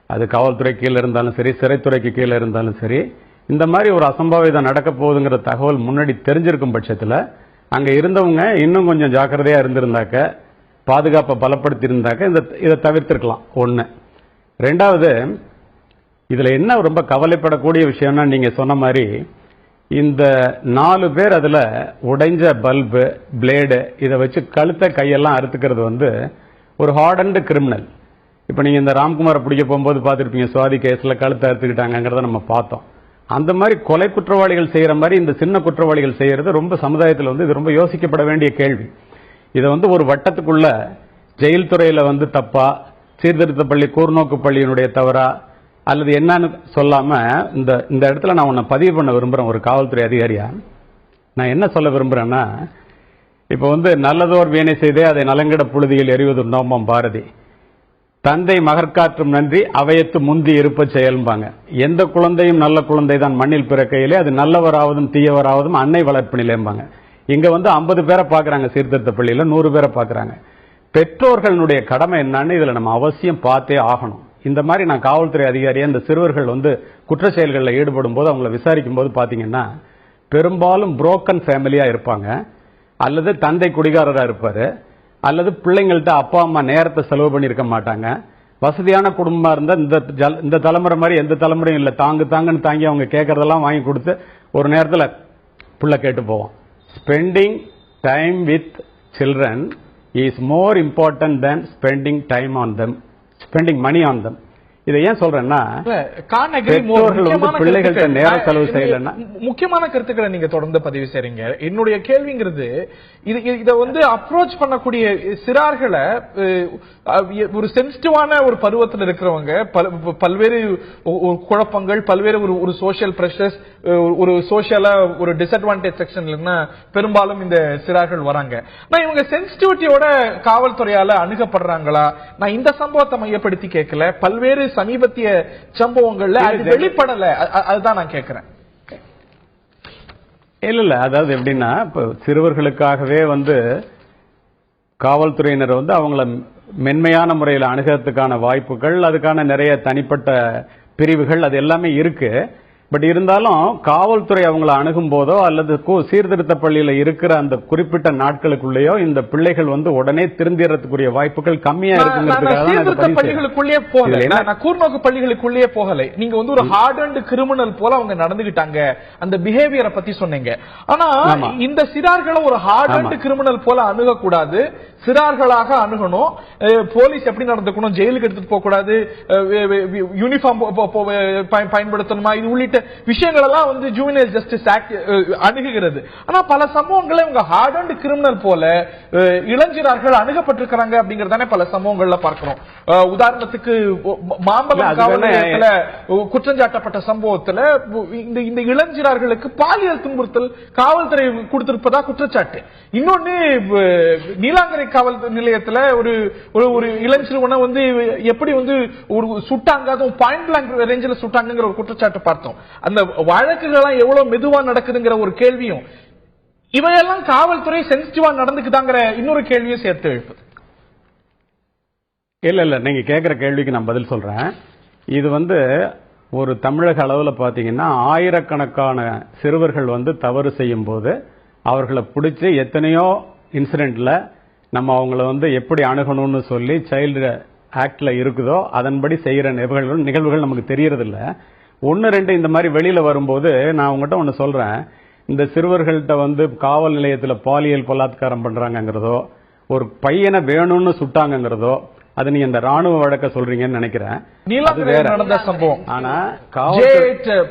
அது காவல்துறை கீழே இருந்தாலும் சரி, சிறைத்துறைக்கு கீழே இருந்தாலும் சரி, இந்த மாதிரி ஒரு அசம்பாவிதம் நடக்க போகுதுங்கிற தகவல் முன்னாடி தெரிஞ்சிருக்கும் பட்சத்துல அங்க இருந்தவங்க இன்னும் கொஞ்சம் ஜாக்கிரதையா இருந்திருந்தாக்க, பாதுகாப்பை பலப்படுத்தி இருந்தாக்க இதை தவிர்த்திருக்கலாம். 1. 2வது, இதுல என்ன ரொம்ப கவலைப்படக்கூடிய விஷயம்னா, நீங்க சொன்ன மாதிரி இந்த 4 பேர் அதுல உடைஞ்ச பல்பு, பிளேடு இதை வச்சு கழுத்தை கையெல்லாம் அறுத்துக்கிறது ஒரு ஹார்டன்டு கிரிமினல். இப்ப நீங்க இந்த ராம்குமாரை பிடிக்க போகும்போது பார்த்திருப்பீங்க, சுவாதி கேஸ்ல கழுத்தை அறுத்துக்கிட்டாங்கிறத நம்ம பார்த்தோம். அந்த மாதிரி கொலை குற்றவாளிகள் செய்யற மாதிரி இந்த சின்ன குற்றவாளிகள் செய்யறது ரொம்ப சமுதாயத்தில் இது ரொம்ப யோசிக்கப்பட வேண்டிய கேள்வி. இதை ஒரு வட்டத்துக்குள்ள ஜெயில் துறையில தப்பா, சீர்திருத்த பள்ளி கூர்நோக்கு பள்ளியினுடைய தவறா அல்லது என்னன்னு சொல்லாம இந்த இடத்துல நான் உன்னை பதிவு பண்ண விரும்புறேன். ஒரு காவல்துறை அதிகாரியா நான் என்ன சொல்ல விரும்புறேன்னா, இப்ப நல்லதோர் வீணை செய்தே அதை நலங்கிட புழுதியில் எறிவது நோம்பம் பாரதி, தந்தை மகற்காற்றும் நன்றி அவையத்து முந்தி இருப்ப செயல்பாங்க. எந்த குழந்தையும் நல்ல குழந்தை தான் மண்ணில் பிறக்கையிலே, அது நல்லவராவதும் தீயவராவதும் அன்னை வளர்ப்பினிலேம்பாங்க. இங்க 50 பேரை பாக்குறாங்க சீர்திருத்த பள்ளியில, 100 பேரை பாக்குறாங்க. பெற்றோர்களுடைய கடமை என்னன்னு இதுல நம்ம அவசியம் பார்த்தே ஆகணும். இந்த மாதிரி நான் காவல்துறை அதிகாரியா இந்த சிறுவர்கள் குற்ற செயல்களில் ஈடுபடும் போது அவங்களை விசாரிக்கும் போது பாத்தீங்கன்னா, பெரும்பாலும் புரோக்கன் ஃபேமிலியா இருப்பாங்க, அல்லது தந்தை குடிகாரரா இருப்பாரு, அல்லது பிள்ளைங்கள்ட்ட அப்பா அம்மா நேரத்தை செலவு பண்ணிருக்க மாட்டாங்க. வசதியான குடும்பமா இருந்தா இந்த தலைமுறை மாதிரி எந்த தலைமுறையும் இல்ல, தாங்குன்னு தாங்கி அவங்க கேட்கறதெல்லாம் வாங்கி கொடுத்து ஒரு நேரத்துல புள்ள கேட்டு போவோம். Spending time with children is more important than spending time on them. Spending money on them. இதை ஏன் சொல்றேன்னா, பெற்றோர்கள் வந்து பிள்ளைகள்கிட்ட நேரம் செலவு செய்யலன்னா முக்கியமான கருத்துக்களை நீங்க தொடர்ந்து பதிவு செய்றீங்க. என்னுடைய கேள்விங்கிறது இத வந்து அப்ரோச் பண்ணக்கூடிய சிறார்களை ஒரு சென்சிட்டிவான ஒரு பருவத்தில் இருக்கிறவங்க பல்வேறு குழப்பங்கள், பல்வேறு ஒரு சோசியல் பிரஷர்ஸ், ஒரு சோசியலா ஒரு டிஸ்அட்வான்டேஜ் செக்ஷன்ல பெரும்பாலும் இந்த சிறார்கள் வராங்க. நான் இவங்க சென்சிட்டிவிட்டியோட காவல்துறையால அணுகப்படுறாங்களா? நான் இந்த சம்பவத்தை மையப்படுத்தி கேட்கல, பல்வேறு சமீபத்திய சம்பவங்கள்ல அது வெளிப்படல, அதுதான் நான் கேட்கிறேன். இல்ல அதாவது எப்படின்னா, இப்ப சிறுவர்களுக்காகவே வந்து காவல்துறையினர் வந்து அவங்கள மென்மையான முறையில் அணுகிறதுக்கான வாய்ப்புகள், அதுக்கான நிறைய தனிப்பட்ட பிரிவுகள் அது எல்லாமே இருக்கு. பட் இருந்தாலும் காவல்துறை அவங்களை அணுகும் போதோ அல்லது சீர்திருத்த பள்ளியில இருக்கிற அந்த குறிப்பிட்ட நாட்களுக்குள்ளேயோ இந்த பிள்ளைகள் வந்து உடனே திருந்திறதுக்குரிய வாய்ப்புகள் கம்மியா பள்ளிகளுக்குள்ளேயே போகல, நான் கூர்நோக்கு பள்ளிகளுக்குள்ளேயே போகலை. நீங்க வந்து ஒரு ஹார்டன்ட் கிரிமினல் போல அவங்க நடந்துகிட்டாங்க, அந்த பிஹேவியரை பத்தி சொன்னீங்க. ஆனா இந்த சிறார்களை ஒரு ஹார்டன்ட் கிரிமினல் போல அணுகக்கூடாது, சிறார்களாக அணுகணும். போலீஸ் எப்படி நடந்துக்கணும், ஜெயிலுக்கு எடுத்துட்டு போக கூடாது, யூனிஃபார்ம் பயன்படுத்தணுமா, இது உள்ளிட்ட விஷயங்கள் எல்லாம் வந்து ஜுவனைல் ஜஸ்டிஸ் ஆக்ட் அணுகுகிறது. ஆனா பல சம்பவங்களை இவங்க ஹார்டன்ட் கிரிமினல் போல இளஞ்சிறார்கள் அணுகப்பட்டிருக்கிறாங்க அப்படிங்கறதானே பல சம்பவங்கள்ல பார்க்கிறோம். உதாரணத்துக்கு மாம்பலம் காவல் நிலையத்துல குற்றஞ்சாட்டப்பட்ட சம்பவத்துல இந்த இளஞ்சிறார்களுக்கு பாலியல் துன்புறுத்தல் காவல்துறை கொடுத்திருப்பதா குற்றச்சாட்டு. இன்னொன்னு நீலாங்கரை காவல் நிலையத்துல ஒரு இளஞ்சிறுவனை வந்து எப்படி வந்து ஒரு சுட்டாங்க, அதுவும் பாயிண்ட் பிளாங்க் ரேஞ்சில் சுட்டாங்கிற ஒரு குற்றச்சாட்டு பார்த்தோம். அந்த வழக்குகள் எவ்வளவு மெதுவா நடக்குதுங்கிற ஒரு கேள்வியும், இவையெல்லாம் காவல்துறை சென்சிட்டிவா நடந்துக்குதாங்கிற இன்னொரு கேள்வியும் சேர்த்து எழுப்புது. இல்ல நீங்க கேட்கிற கேள்விக்கு நான் பதில் சொல்றேன். இது வந்து ஒரு தமிழக அளவுல பாத்தீங்கன்னா ஆயிரக்கணக்கான சிறுவர்கள் வந்து தவறு செய்யும் போது அவர்களை பிடிச்சு எத்தனையோ இன்சிடென்ட்ல நம்ம அவங்கள வந்து எப்படி அணுகணும்னு சொல்லி சைல்டு ஆக்ட்ல இருக்குதோ அதன்படி செய்யற நிகழ்வுகள் நமக்கு தெரியறதில்ல. ஒன்னு ரெண்டு இந்த மாதிரி வெளியில வரும்போது நான் உங்ககிட்ட ஒன்னு சொல்றேன். இந்த சிறுவர்கள்ட்ட வந்து காவல் நிலையத்துல பாலியல் பலாத்காரம் பண்றாங்கிறதோ, ஒரு பையனை வேணும்னு சுட்டாங்கிறதோ, அது நீங்க இந்த ராணுவ வழக்க சொல்றீங்கன்னு நினைக்கிறேன். நீலாங்கரையில் நடந்த சம்பவம். ஆனா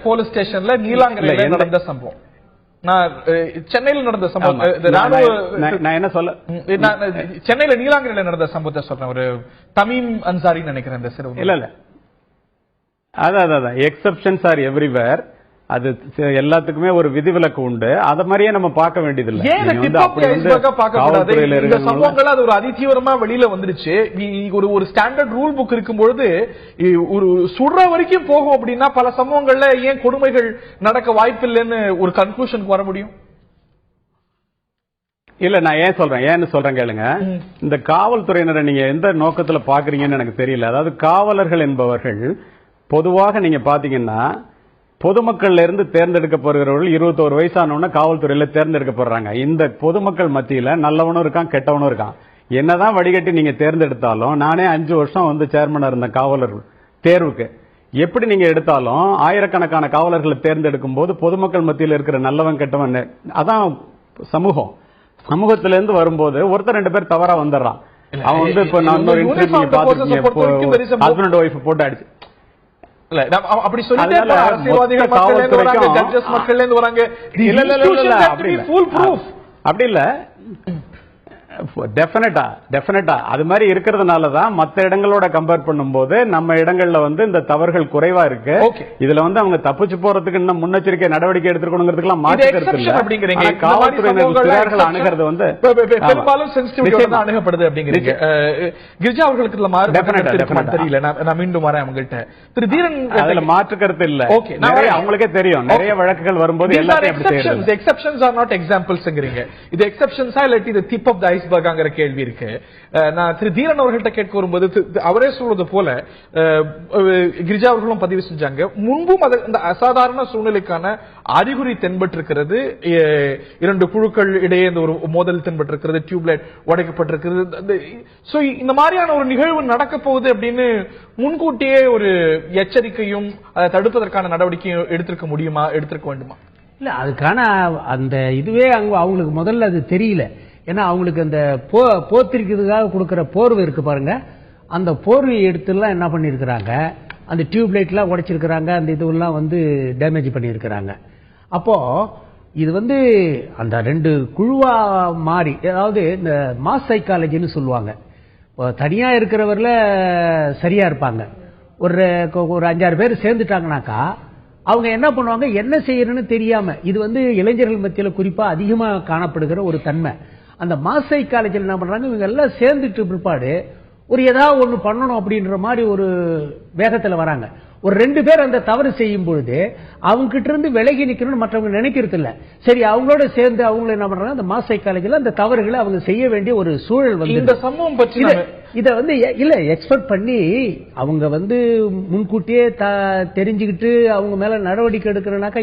போலீஸ் ஸ்டேஷன்ல நீலாங்கரையில் நடந்த சம்பவம், நான் சென்னையில் நடந்த சம்பவம், நான் என்ன சொல்ல, சென்னையில நீலாங்கரையில் நடந்த சம்பவத்தை சொல்றேன். ஒரு தமீம் அன்சாரி நினைக்கிறேன் இந்த சிறுவன். இல்ல அதான் எக்ஸப்ஷன்ஸ் ஆர் எவ்ரிவேர். அது எல்லாத்துக்குமே ஒரு விதிவிலக்கு உண்டு. அத மாதிரியே நம்ம பார்க்க வேண்டியதில்லை. இந்த சம்பவங்கள் அது ஒரு அதிதீவிரமா வெளியில வந்துருச்சு. ஒரு ஸ்டாண்டர்ட் ரூல் புக் இருக்கும்பொழுது ஒரு சுடுற வரைக்கும் போகும் அப்படின்னா பல சம்பவங்கள்ல ஏன் கொடுமைகள் நடக்க வாய்ப்பில்லைன்னு ஒரு கன்க்ளூஷனுக்கு வர முடியும். இல்ல நான் ஏன்னு சொல்றேன் கேளுங்க. இந்த காவல்துறையினரை நீங்க எந்த நோக்கத்துல பாக்குறீங்கன்னு எனக்கு தெரியல. அதாவது காவலர்கள் என்பவர்கள் பொதுவாக நீங்க பாத்தீங்கன்னா பொதுமக்கள்ல இருந்து தேர்ந்தெடுக்கப்படுகிறவர்கள் 21 வயசானவன காவல்துறையில தேர்ந்தெடுக்கப்படுறாங்க. இந்த பொதுமக்கள் மத்தியில நல்லவனும் இருக்கான், கெட்டவனும் இருக்கான். என்னதான் வடிகட்டி நீங்க தேர்ந்தெடுத்தாலும், நானே 5 வருஷம் வந்து சேர்மனா இருந்த காவலர் தேர்வுக்கு எப்படி நீங்க எடுத்தாலும் ஆயிரக்கணக்கான காவலர்களை தேர்ந்தெடுக்கும் போது பொதுமக்கள் மத்தியில் இருக்கிற நல்லவன் கெட்டவன், அதான் சமூகம். சமூகத்தில இருந்து வரும்போது ஒருத்தர் 2 பேர் தவறா வந்துடுறான். அவன் வந்து இப்ப நான் ஹஸ்பண்ட் ஒய்ஃப் போட்டு அடிச்சு அப்படி சொல்லிட்டு அரசியல்வாதிகள் மக்கள் இருந்து வராங்க. அப்படி இல்ல, டெஃபினட்டா அது மாதிரி இருக்கிறதுனாலதான் மற்ற இடங்களோட கம்பேர் பண்ணும்போது நம்ம இடங்கள்ல வந்து இந்த தவறுகள் குறைவா இருக்கு. இதுல வந்து அவங்க தப்பிச்சு போறதுக்கு இன்னும் முன்னெச்சரிக்கை நடவடிக்கை எடுத்துக்கணுங்கிறதுக்குலாம் மாற்று கருத்து இல்ல. காவல்துறையினர் அணுகிறது வந்து பெரும்பாலும் சென்சிட்டிவிட்டியோட அணுகப்படுது அப்படிங்கிறீங்க. கிரிஜா அவர்களுக்கு தெரியல, நான் மீண்டும் வரேன் அவங்கள்ட்ட. திரு தீரன் அதுல மாற்று கருத்து இல்ல. அவங்களுக்கே தெரியும் நிறைய வழக்குகள் வரும்போது எல்லாத்தையும் எக்ஸெப்ஷன்ஸ் ஆர் நாட் எக்ஸாம்பிள்ஸ்ங்கிறீங்க. இது எக்ஸெப்ஷன்ஸா இல்லாட்டி இது டிப் ஆஃப் தி ஐஸ்பர்க்ங்கிற கேள்வி இருக்கு. நான் திரு தீரன் அவர்கள்ட்ட கேட்க வரும்போது அவரே சொல்றது போல கிரிஜா அவர்களும் பதிவு செஞ்சாங்க. முன்பும் அந்த அசாதாரண சூழ்நிலைக்கான அறிகுறி தென்பட்டிருக்கிறது. 2 குழுக்கள் இடையே இந்த ஒரு மோதல் தென்பட்டிருக்கிறது, டியூப்லைட் உடைக்கப்பட்டிருக்கிறது. இந்த மாதிரியான ஒரு நிகழ்வு நடக்க போகுது அப்படின்னு முன்கூட்டியே ஒரு எச்சரிக்கையும் அதை தடுப்பதற்கான நடவடிக்கையும் எடுத்திருக்க முடியுமா, எடுத்திருக்க வேண்டுமா? இல்ல, அதுக்கான அந்த இதுவே அவங்களுக்கு முதல்ல அது தெரியல. ஏன்னா அவங்களுக்கு அந்த போத்திருக்கிறதுக்காக கொடுக்கிற போர்வை இருக்கு பாருங்க, அந்த போர்வையை எடுத்துலாம் என்ன பண்ணியிருக்கிறாங்க, அந்த டியூப் லைட்லாம் உடைச்சிருக்கிறாங்க, அந்த இதுவெல்லாம் வந்து டேமேஜ் பண்ணியிருக்கிறாங்க. அப்போ இது வந்து அந்த 2 குழுவா மாறி, அதாவது இந்த மாஸ் சைக்காலஜின்னு சொல்லுவாங்க. தனியா இருக்கிறவர்ல சரியா இருப்பாங்க, ஒரு 5-6 பேர் சேர்ந்துட்டாங்கனாக்கா அவங்க என்ன பண்ணுவாங்க, என்ன செய்யறதுன்னு தெரியாம, இது வந்து இளைஞர்கள் மத்தியில குறிப்பா அதிகமா காணப்படுகிற ஒரு தன்மை. அந்த மாஸ் சைக்காலஜியில் என்ன பண்றாங்க, இவங்க எல்லாம் சேர்ந்துட்டு பிற்பாடு ஒரு ஏதாவது ஒண்ணு பண்ணணும் அப்படின்ற மாதிரி ஒரு வேகத்துல வராங்க. ஒரு 2 பேர் அந்த தவறு செய்யும் பொழுது அவங்க கிட்ட இருந்து விலகி நிக்கணும்னு மற்றவங்க நினைக்கிறது இல்ல. சரி, அவங்களோட சேர்ந்து அவங்க என்ன பண்றாங்க, அந்த மாஸ் சைக்காலஜில அந்த தவறுகளை அவங்க செய்ய வேண்டிய ஒரு சூழல் வந்து இந்த சம்பவம் பற்றி இத வந்து இல்ல எக்ஸ்பெக்ட் பண்ணி அவங்க வந்து முன்கூட்டியே தெரிஞ்சுக்கிட்டு அவங்க மேல நடவடிக்கை எடுக்கிறனாக்கா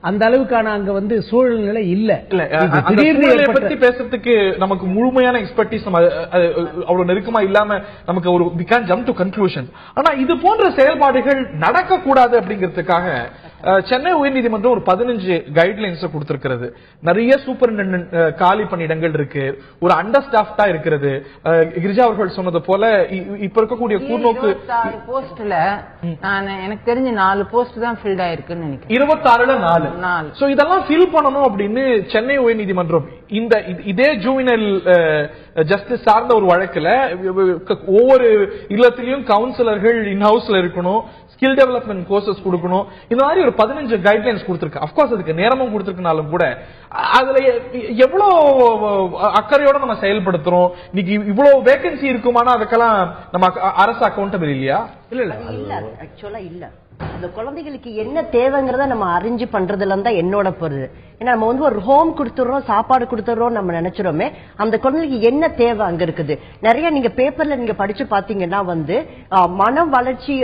அந்த அளவுக்கான அங்க வந்து சூழ்நிலை இல்ல. பத்தி பேசுறதுக்கு நமக்கு முழுமையான எக்ஸ்பர்டீஸ் அவ்வளவு நெருக்கமா இல்லாம நமக்கு ஒரு we can't jump to conclusions. ஆனா இது போன்ற செயல்பாடுகள் நடக்க கூடாது அப்படிங்கிறதுக்காக சென்னை உயர்நீதிமன்றம் ஒரு 15 கைட்லைன்ஸ் கொடுத்திருக்கிறது. நிறைய சூப்பரிண்டெண்டன்ட் காலி பணியிடங்கள் இருக்கு, ஒரு அண்டர் ஸ்டாஃப்டா இருக்கிறது. கிரிஜா அவர்கள் சொன்னது போல இப்ப இருக்கக்கூடிய கூர்நோக்கு போஸ்ட்ல எனக்கு தெரிஞ்சு 4 போஸ்ட் தான் ஃபில்ட் ஆயிருக்குன்னு நினைக்கிறேன். 26ல 4. சோ இதெல்லாம் ஃபில் பண்ணணும் அப்படின்னு சென்னை உயர்நீதிமன்றம் இதே ஜூவினல் ஜஸ்டிஸ் சார்ந்த ஒரு வழக்குல ஒவ்வொரு இல்லத்திலையும் கவுன்சிலர்கள் இன்ஹவுஸ்ல இருக்கணும், ஸ்கில் டெவலப்மெண்ட் கோர்சஸ் கொடுக்கணும், இந்த மாதிரி ஒரு 15 கைட்லைன்ஸ் கொடுத்திருக்கு. அப்கோர்ஸ் அதுக்கு நேரமும் கொடுத்திருக்கனாலும் கூட அதுல எவ்வளவு அக்கறையோட நம்ம செயல்படுத்துறோம். இன்னைக்கு இவ்வளவு வேகன்சி இருக்குமானா அதுக்கெல்லாம் நம்ம அரசு அக்கௌண்டபிள் இல்லையா? இல்ல ஆக்சுவலா இல்ல. அந்த குழந்தைகளுக்கு என்ன தேவைங்கிறத நம்ம அறிஞ்சு பண்றதுல தான் என்னோட பொருள். ஏன்னா நம்ம வந்து ஒரு ஹோம் கொடுத்துறோம், சாப்பாடு கொடுத்துறோம் நம்ம நினைச்சிரோமே, அந்த குழந்தைக்கு என்ன தேவை அங்க இருக்குது. நிறைய நீங்க பேப்பர்ல நீங்க படிச்சு பாத்தீங்கன்னா வந்து மன வளர்ச்சி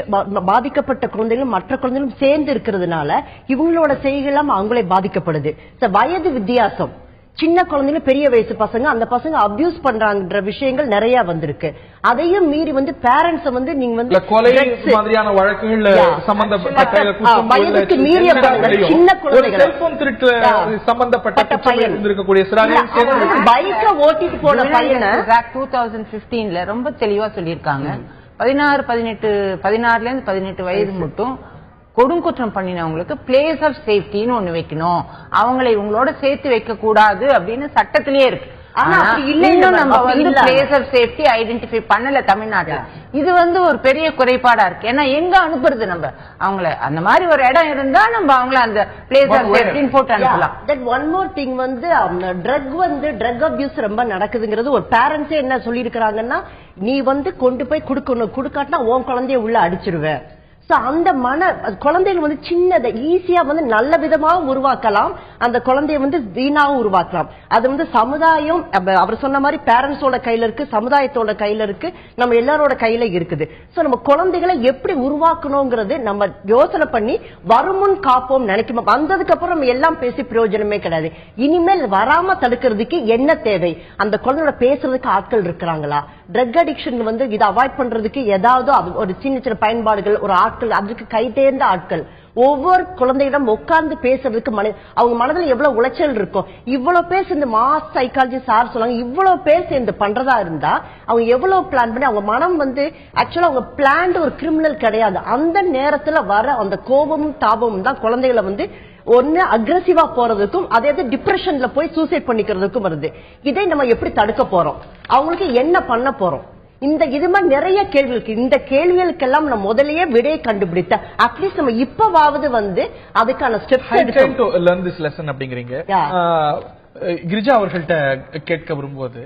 பாதிக்கப்பட்ட குழந்தைகளும் மற்ற குழந்தைகளும் சேர்ந்து இருக்கிறதுனால இவங்களோட செய்கைலாம் அவங்களே பாதிக்கப்படுது. வயது வித்தியாசம், சின்ன குழந்தைங்க பெரிய வயசு பசங்க, அந்த பசங்க அபியூஸ் பண்றாங்கன்ற விஷயங்கள் நிறைய வந்திருக்கு. அதையும் மீறி வந்து பேரண்ட்ஸ் வந்து நீங்க வந்து கொலை மாதிரியான வழக்குகள் சம்பந்தப்பட்ட வயதுக்கு மீறிய சின்ன குழந்தைகள் செல்போன் திருட்டு சம்பந்தப்பட்ட பையன் இருந்திருக்கக்கூடிய பைக்க ஓட்டிட்டு போன பையனை 2015ல ரொம்ப தெளிவா சொல்லியிருக்காங்க. 16 இருந்து 18 வயது மட்டும் கொடுங்குற்றம் பண்ணினவங்களுக்கு பிளேஸ் ஆஃப் சேஃப்டின்னு ஒண்ணு வைக்கணும், அவங்களை இவங்களோட சேர்த்து வைக்க கூடாது அப்படின்னு சட்டத்திலேயே இருக்கு. ஆனா நம்ம வந்து பிளேஸ் ஆஃப் சேஃப்டி ஐடென்டிஃபை பண்ணல தமிழ்நாட்டுல. இது வந்து ஒரு பெரிய குறைபாடா இருக்கு. ஏன்னா எங்க அனுப்புறது நம்ம அவங்கள, அந்த மாதிரி ஒரு இடம் இருந்தா நம்ம அவங்கள அந்த பிளேஸ் ஆஃப் சேஃப்டின்னு போட்டு அனுப்பலாம். தட் ஒன் மோர் திங் வந்து ட்ரக் அபியூஸ் ரொம்ப நடக்குதுங்கிறது ஒரு பேரண்ட்ஸே என்ன சொல்லி இருக்கிறாங்கன்னா, நீ வந்து கொண்டு போய் கொடுக்கணும், கொடுக்காட்டினா உன் குழந்தைய உள்ள அடிச்சிருவேன். அந்த குழந்தைகள் வந்து சின்னதை ஈஸியா வந்து நல்ல விதமாவும் உருவாக்கலாம், அந்த குழந்தைய வந்து வீணாவும் உருவாக்கலாம். அது வந்து சமுதாயம் அவர் சொன்ன மாதிரி பேரண்ட்ஸோட கையில இருக்கு, சமுதாயத்தோட கையில இருக்கு, நம்ம எல்லாரோட கையில இருக்குது. சோ நம்ம குழந்தைகளை எப்படி உருவாக்கணுங்கிறது நம்ம யோசனை பண்ணி வருமுன் காப்போம் நினைக்கும். வந்ததுக்கு அப்புறம் நம்ம எல்லாம் பேசி பிரயோஜனமே கிடையாது. இனிமேல் வராம தடுக்கிறதுக்கு என்ன தேவை, அந்த குழந்தையோட பேசுறதுக்கு ஆட்கள் இருக்கிறாங்களா, ட்ரக் அடிக்ஷன் வந்து இதை அவாய்ட் பண்றதுக்கு ஏதாவது ஒரு சின்ன சின்ன பயன்பாடுகள், ஒரு ஆட்கள் அதுக்கு கை தேர்ந்த ஆட்கள், ஒவ்வொரு குழந்தையிடம் உட்கார்ந்து பேசுறதுக்கு அவங்க மனதில் எவ்வளவு உளைச்சல் இருக்கும். இவ்வளவு பேர் இந்த மாஸ் சைக்காலஜி சார் சொல்லுவாங்க, இவ்வளவு பேர் சேர்ந்து பண்றதா இருந்தா அவங்க எவ்வளவு பிளான் பண்ணி, அவங்க மனம் வந்து ஆக்சுவலா அவங்க பிளான் ஒரு கிரிமினல் கிடையாது. அந்த நேரத்துல வர அந்த கோபமும் தாபமும் தான் குழந்தைகளை வந்து ஒன்னு அக்ரெசிவா போறதுக்கும், அதே டிப்ரெஷன்ல போய் சூசைட் பண்ணிக்கிறதுக்கும் வருது. இதை நம்ம எப்படி தடுக்க போறோம், அவங்களுக்கு என்ன பண்ண போறோம், இது மாதிரி நிறைய கேள்வி இருக்கு. இந்த கேள்விகளுக்கெல்லாம் நம்ம முதலையே விடையை கண்டுபிடித்த அட்லீஸ்ட் நம்ம இப்பவாவது வந்து அதுக்கான ஸ்டெப்ஸ் எடுக்கணும் அப்படிங்கிறீங்க. கிரிஜா அவர்கள்ட்ட கேட்க வரும்போது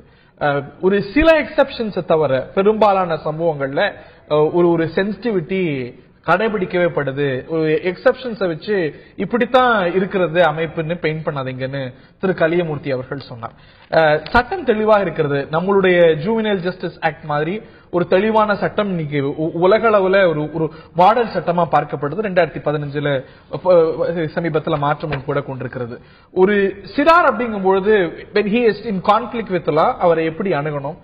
ஒரு சில எக்ஸெப்ஷன்ஸ் தவிர பெரும்பாலான சம்பவங்கள்ல ஒரு சென்சிட்டிவிட்டி கடைபிடிக்கவே படுது. ஒரு எக்ஸெப்ஷன்ஸை வச்சு இப்படித்தான் இருக்கிறது அமைப்புன்னு பெயிண்ட் பண்ணாதீங்கன்னு திரு கலியமூர்த்தி அவர்கள் சொன்னார். சட்டம் தெளிவாக இருக்கிறது. நம்மளுடைய ஜூவினல் ஜஸ்டிஸ் ஆக்ட் மாதிரி ஒரு தெளிவான சட்டம் இன்னைக்கு உலக அளவுல ஒரு மாடல் சட்டமா பார்க்கப்படுது. 2015ல சமீபத்தில் மாற்றமும் கூட கொண்டிருக்கிறது. ஒரு சிறார் அப்படிங்கும் பொழுது when he is in conflict with law அவரை எப்படி அணுகணும்,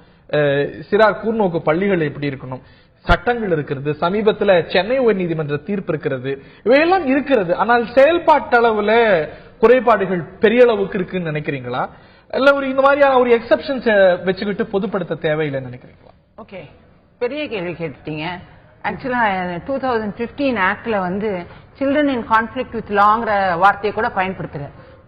சிறார் கூர்நோக்கு பள்ளிகள் எப்படி இருக்கணும், சட்டங்கள் இருக்கிறது. சமீபத்தில் சென்னை உயர்நீதிமன்ற தீர்ப்பு இருக்கிறது, இவையெல்லாம் இருக்கிறது. ஆனால் செயல்பாட்டளவுல குறைபாடுகள் பெரிய அளவுக்கு இருக்குன்னு நினைக்கிறீங்களா, இல்ல இந்த மாதிரியான ஒரு எக்ஸெப்ஷன்ஸ் வச்சுக்கிட்டு பொதுப்படுத்த தேவையில்லை நினைக்கிறீங்களா? ஓகே, பெரிய கேள்வி கேட்டுட்டீங்க. ஆக்சுவலா 2015 ஆக்ட்ல வந்து சில்ட்ரன் இன் கான்ஃபிளிக்ட் வித் லாங்கிற வார்த்தையை கூட பயன்படுத்துற.